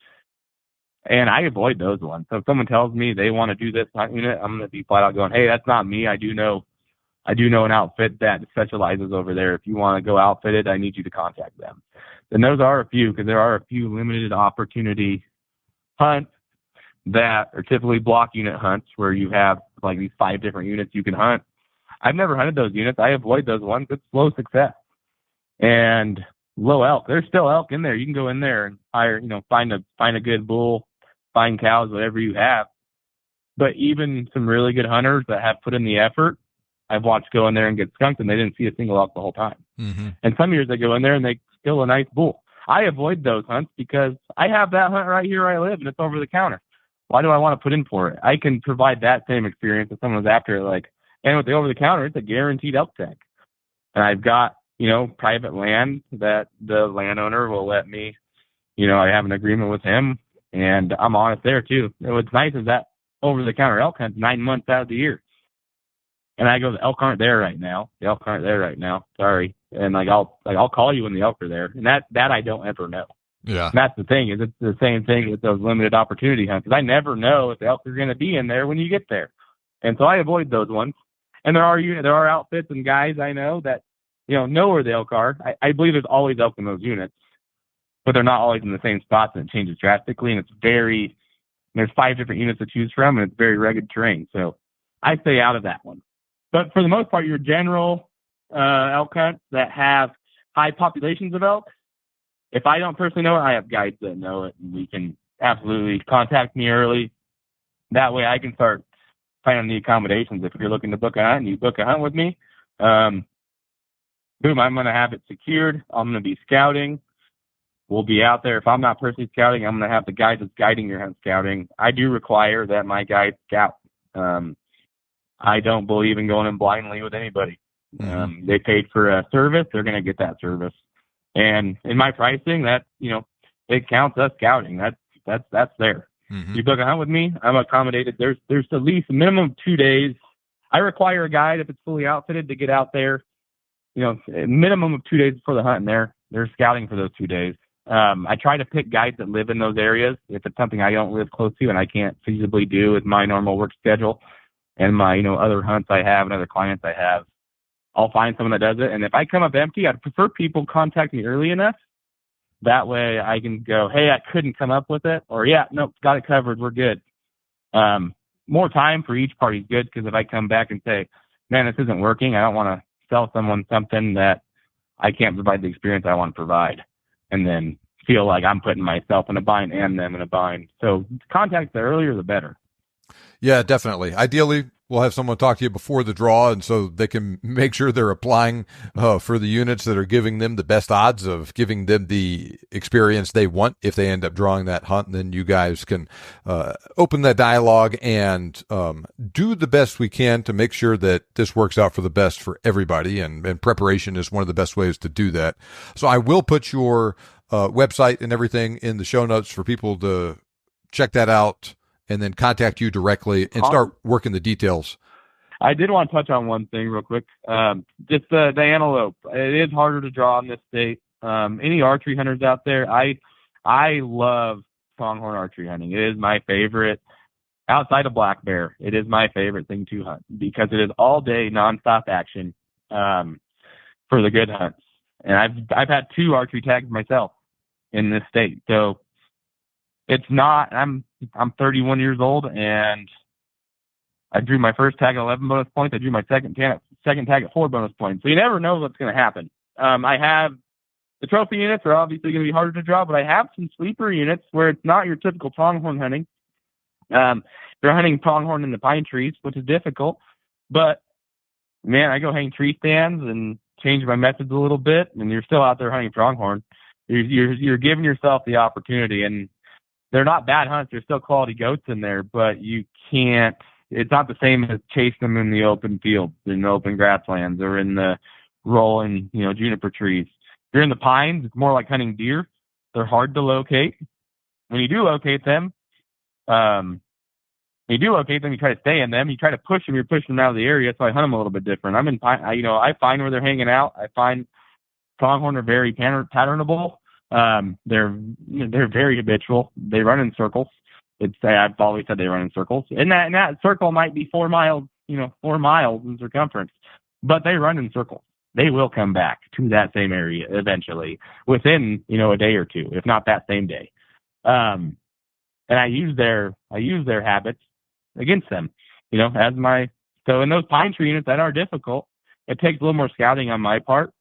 And I avoid those ones. So if someone tells me they want to do this hunt unit, I'm going to be flat out going, hey, that's not me. I do know an outfit that specializes over there. If you want to go outfitted, I need you to contact them. And those are a few, because there are a few limited opportunity hunts that are typically block unit hunts where you have like these 5 different units you can hunt. I've never hunted those units. I avoid those ones. It's slow success and low elk. There's still elk in there. You can go in there and hire, find a good bull, find cows, whatever you have. But even some really good hunters that have put in the effort, I've watched go in there and get skunked, and they didn't see a single elk the whole time. Mm-hmm. And some years they go in there and they kill a nice bull. I avoid those hunts because I have that hunt right here where I live, and it's over the counter. Why do I want to put in for it? I can provide that same experience if someone's after it. And with the over the counter, it's a guaranteed elk tag. And I've got, private land that the landowner will let me, I have an agreement with him, and I'm honest there too. And what's nice is that over the counter elk hunt's 9 months out of the year. And I go, the elk aren't there right now. Sorry. And I'll call you when the elk are there. And that I don't ever know. Yeah. And that's the thing, is it's the same thing with those limited opportunity hunts. Because I never know if the elk are going to be in there when you get there. And so I avoid those ones. And there are outfits and guys I know that, know where the elk are. I believe there's always elk in those units, but they're not always in the same spots, and it changes drastically. And there's 5 different units to choose from, and it's very rugged terrain. So I stay out of that one. But for the most part, your general elk hunts that have high populations of elk. If I don't personally know it, I have guides that know it, and we can absolutely contact me early. That way I can start planning the accommodations. If you're looking to book a hunt and you book a hunt with me, boom, I'm going to have it secured. I'm going to be scouting. We'll be out there. If I'm not personally scouting, I'm going to have the guide that's guiding your hunt scouting. I do require that my guides scout. I don't believe in going in blindly with anybody. They paid for a service. They're going to get that service. And in my pricing, that, it counts us scouting. That's there. You book a hunt with me, I'm accommodated. There's at least a minimum of 2 days. I require a guide if it's fully outfitted to get out there, a minimum of 2 days before the hunt, and they're scouting for those 2 days. I try to pick guides that live in those areas. If it's something I don't live close to and I can't feasibly do with my normal work schedule and my, other hunts I have and other clients I have, I'll find someone that does it. And if I come up empty, I'd prefer people contact me early enough. That way I can go, hey, I couldn't come up with it. Or, yeah, nope, got it covered. We're good. More time for each party is good, because if I come back and say, man, this isn't working, I don't want to sell someone something that I can't provide the experience I want to provide, and then feel like I'm putting myself in a bind and them in a bind. So contact the earlier, the better. Yeah, definitely. Ideally, we'll have someone talk to you before the draw, and so they can make sure they're applying for the units that are giving them the best odds of giving them the experience they want if they end up drawing that hunt. And then you guys can open that dialogue and do the best we can to make sure that this works out for the best for everybody. And preparation is one of the best ways to do that. So I will put your website and everything in the show notes for people to check that out, and then contact you directly and start working the details. I did want to touch on one thing real quick. Just the antelope. It is harder to draw in this state. Any archery hunters out there, I love pronghorn archery hunting. It is my favorite. Outside of black bear, it is my favorite thing to hunt, because it is all day nonstop action for the good hunts. And I've had 2 archery tags myself in this state. So it's not, I'm 31 years old, and I drew my first tag at 11 bonus points. I drew my second tag at 4 bonus points. So you never know what's going to happen. I have the trophy units are obviously going to be harder to draw, but I have some sleeper units where it's not your typical pronghorn hunting. They're hunting pronghorn in the pine trees, which is difficult, but man, I go hang tree stands and change my methods a little bit, and you're still out there hunting pronghorn. You're giving yourself the opportunity, and they're not bad hunts. There's still quality goats in there, but you can't, it's not the same as chasing them in the open fields, in the open grasslands, or in the rolling, juniper trees. If you're in the pines, it's more like hunting deer. They're hard to locate. When you do locate them, you try to stay in them. You try to push them, you're pushing them out of the area, so I hunt them a little bit different. I'm in pine, I find where they're hanging out. I find pronghorn are very patternable. They're very habitual. They run in circles. I've always said they run in circles, and that circle might be 4 miles, 4 miles in circumference, but they run in circles. They will come back to that same area eventually, within a day or two, if not that same day. And I use their habits against them, so in those pine tree units that are difficult, it takes a little more scouting on my part.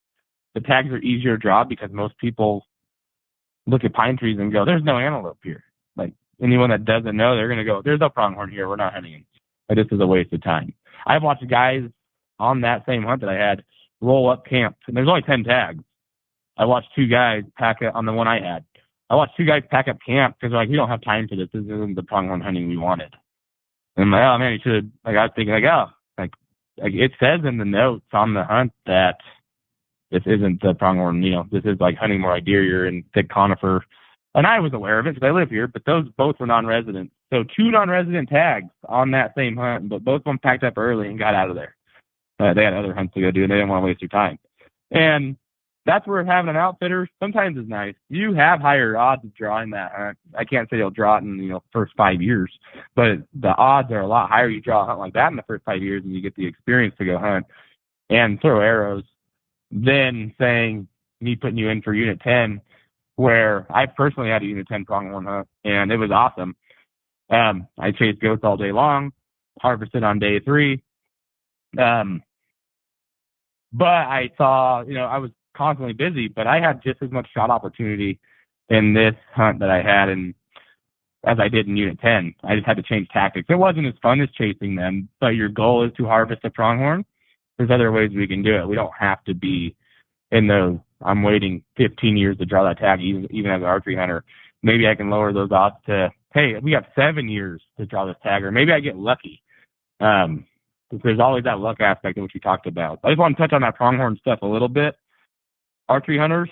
The tags are easier to draw because most people look at pine trees and go, there's no antelope here. Like, anyone that doesn't know, they're going to go, there's no pronghorn here. We're not hunting it. This is a waste of time. I've watched guys on that same hunt that I had roll up camp, and there's only 10 tags. I watched 2 guys pack it on the one I had. I watched 2 guys pack up camp because they're like, we don't have time for this. This isn't the pronghorn hunting we wanted. And I'm like, oh man, you should, I was thinking it says in the notes on the hunt that this isn't the pronghorn, this is like hunting more like deer. You're in thick conifer. And I was aware of it because I live here, but those both were non-resident. So 2 non-resident tags on that same hunt, but both of them packed up early and got out of there. They had other hunts to go do, and they didn't want to waste their time. And that's where having an outfitter sometimes is nice. You have higher odds of drawing that hunt. I can't say you'll draw it in, first 5 years, but the odds are a lot higher. You draw a hunt like that in the first 5 years and you get the experience to go hunt and throw arrows, than saying me putting you in for Unit 10, where I personally had a Unit 10 pronghorn hunt, and it was awesome. I chased goats all day long, harvested on day 3. But I saw, I was constantly busy, but I had just as much shot opportunity in this hunt that I had as I did in Unit 10. I just had to change tactics. It wasn't as fun as chasing them, but your goal is to harvest a pronghorn. There's other ways we can do it. We don't have to be in those, I'm waiting 15 years to draw that tag, even as an archery hunter. Maybe I can lower those odds to, hey, we have 7 years to draw this tag, or maybe I get lucky. There's always that luck aspect of what you talked about. I just want to touch on that pronghorn stuff a little bit. Archery hunters,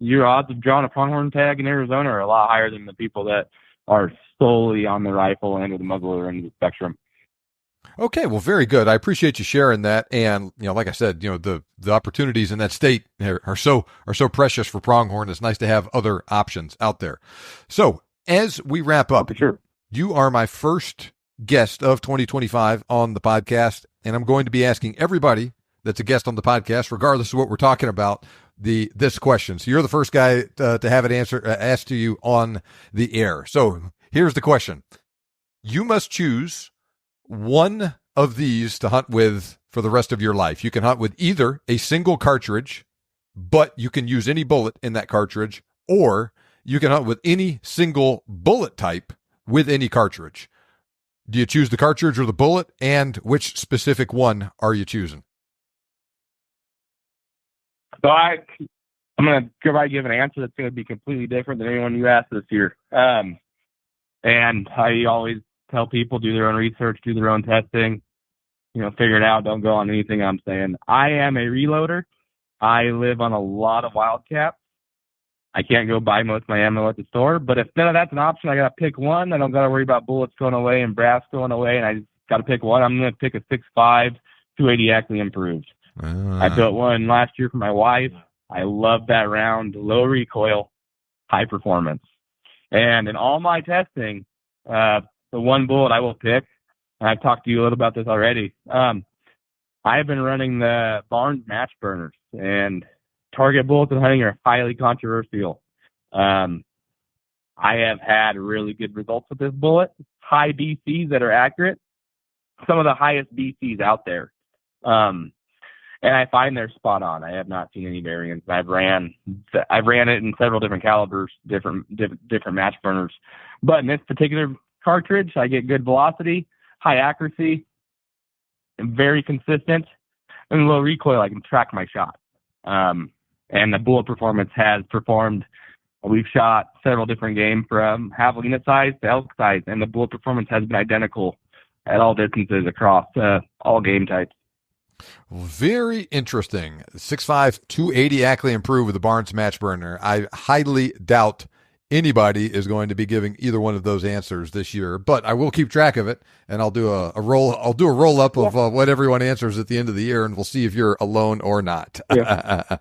your odds of drawing a pronghorn tag in Arizona are a lot higher than the people that are solely on the rifle and with the muzzleloader end of the spectrum. Okay, well, very good. I appreciate you sharing that. And, like I said, the opportunities in that state are so precious for pronghorn. It's nice to have other options out there. So as we wrap up, sure, you are my first guest of 2025 on the podcast, and I'm going to be asking everybody that's a guest on the podcast, regardless of what we're talking about, this question. So you're the first guy to have it asked to you on the air. So here's the question. You must choose one of these to hunt with for the rest of your life. You can hunt with either a single cartridge, but you can use any bullet in that cartridge, or you can hunt with any single bullet type with any cartridge. Do you choose the cartridge or the bullet, and which specific one are you choosing? So I'm going to probably give an answer that's going to be completely different than anyone you asked this year. And I always tell people, do their own research, do their own testing, figure it out. Don't go on anything I'm saying. I am a reloader. I live on a lot of wildcats. I can't go buy most of my ammo at the store, but if none of that's an option, I got to pick one. I don't got to worry about bullets going away and brass going away, and I just got to pick one. I'm going to pick a 6.5 280 Ackley improved. I built one last year for my wife. I love that round, low recoil, high performance. And in all my testing, the one bullet I will pick, and I've talked to you a little about this already, I have been running the Barnes match burners, and target bullets in hunting are highly controversial. I have had really good results with this bullet, high BCs that are accurate, some of the highest BCs out there. And I find they're spot on. I have not seen any variance. I've ran it in several different calibers, different match burners. But in this particular cartridge, I get good velocity, high accuracy, and very consistent, and low recoil. I can track my shot. And the bullet performance has performed. We've shot several different game from javelina size to elk size, and the bullet performance has been identical at all distances across all game types. Very interesting. 6.5 280 Ackley improved with the Barnes match burner. I highly doubt anybody is going to be giving either one of those answers this year, but I will keep track of it, and I'll do a roll up of what everyone answers at the end of the year, and we'll see if you're alone or not. Yeah.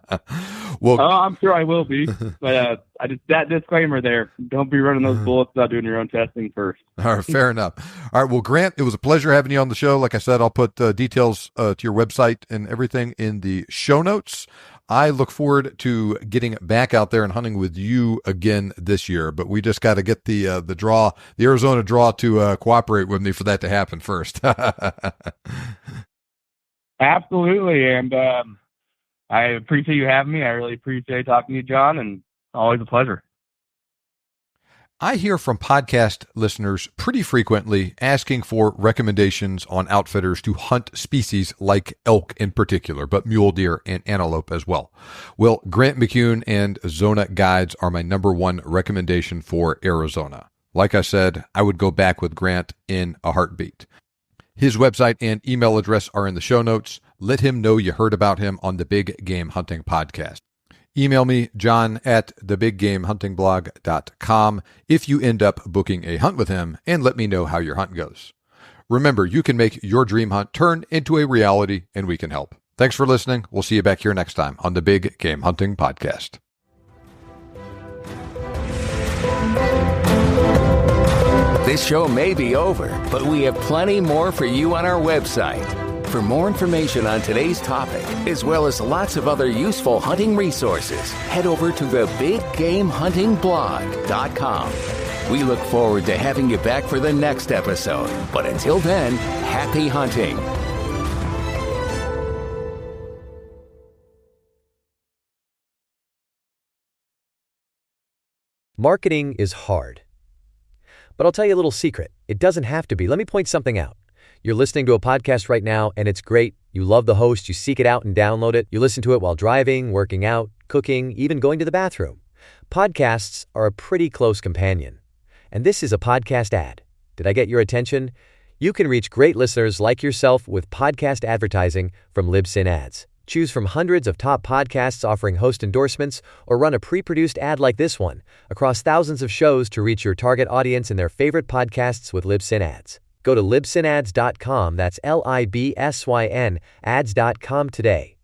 Well, I'm sure I will be, but I just that disclaimer there: don't be running those bullets without doing your own testing first. All right, fair enough. All right, well, Grant, it was a pleasure having you on the show. Like I said, I'll put details to your website and everything in the show notes. I look forward to getting back out there and hunting with you again this year, but we just got to get the Arizona draw to cooperate with me for that to happen first. Absolutely, and I appreciate you having me. I really appreciate talking to you, John, and always a pleasure. I hear from podcast listeners pretty frequently asking for recommendations on outfitters to hunt species like elk in particular, but mule deer and antelope as well. Well, Grant McCune and Zona Guides are my number one recommendation for Arizona. Like I said, I would go back with Grant in a heartbeat. His website and email address are in the show notes. Let him know you heard about him on the Big Game Hunting Podcast. Email me, john@thebiggamehuntingblog.com, if you end up booking a hunt with him, and let me know how your hunt goes. Remember, you can make your dream hunt turn into a reality, and we can help. Thanks for listening. We'll see you back here next time on the Big Game Hunting Podcast. This show may be over, but we have plenty more for you on our website. For more information on today's topic, as well as lots of other useful hunting resources, head over to thebiggamehuntingblog.com. We look forward to having you back for the next episode. But until then, happy hunting. Marketing is hard. But I'll tell you a little secret. It doesn't have to be. Let me point something out. You're listening to a podcast right now, and it's great. You love the host. You seek it out and download it. You listen to it while driving, working out, cooking, even going to the bathroom. Podcasts are a pretty close companion. And this is a podcast ad. Did I get your attention? You can reach great listeners like yourself with podcast advertising from Libsyn Ads. Choose from hundreds of top podcasts offering host endorsements, or run a pre-produced ad like this one across thousands of shows to reach your target audience in their favorite podcasts with Libsyn Ads. Go to libsynads.com, that's Libsyn, ads.com today.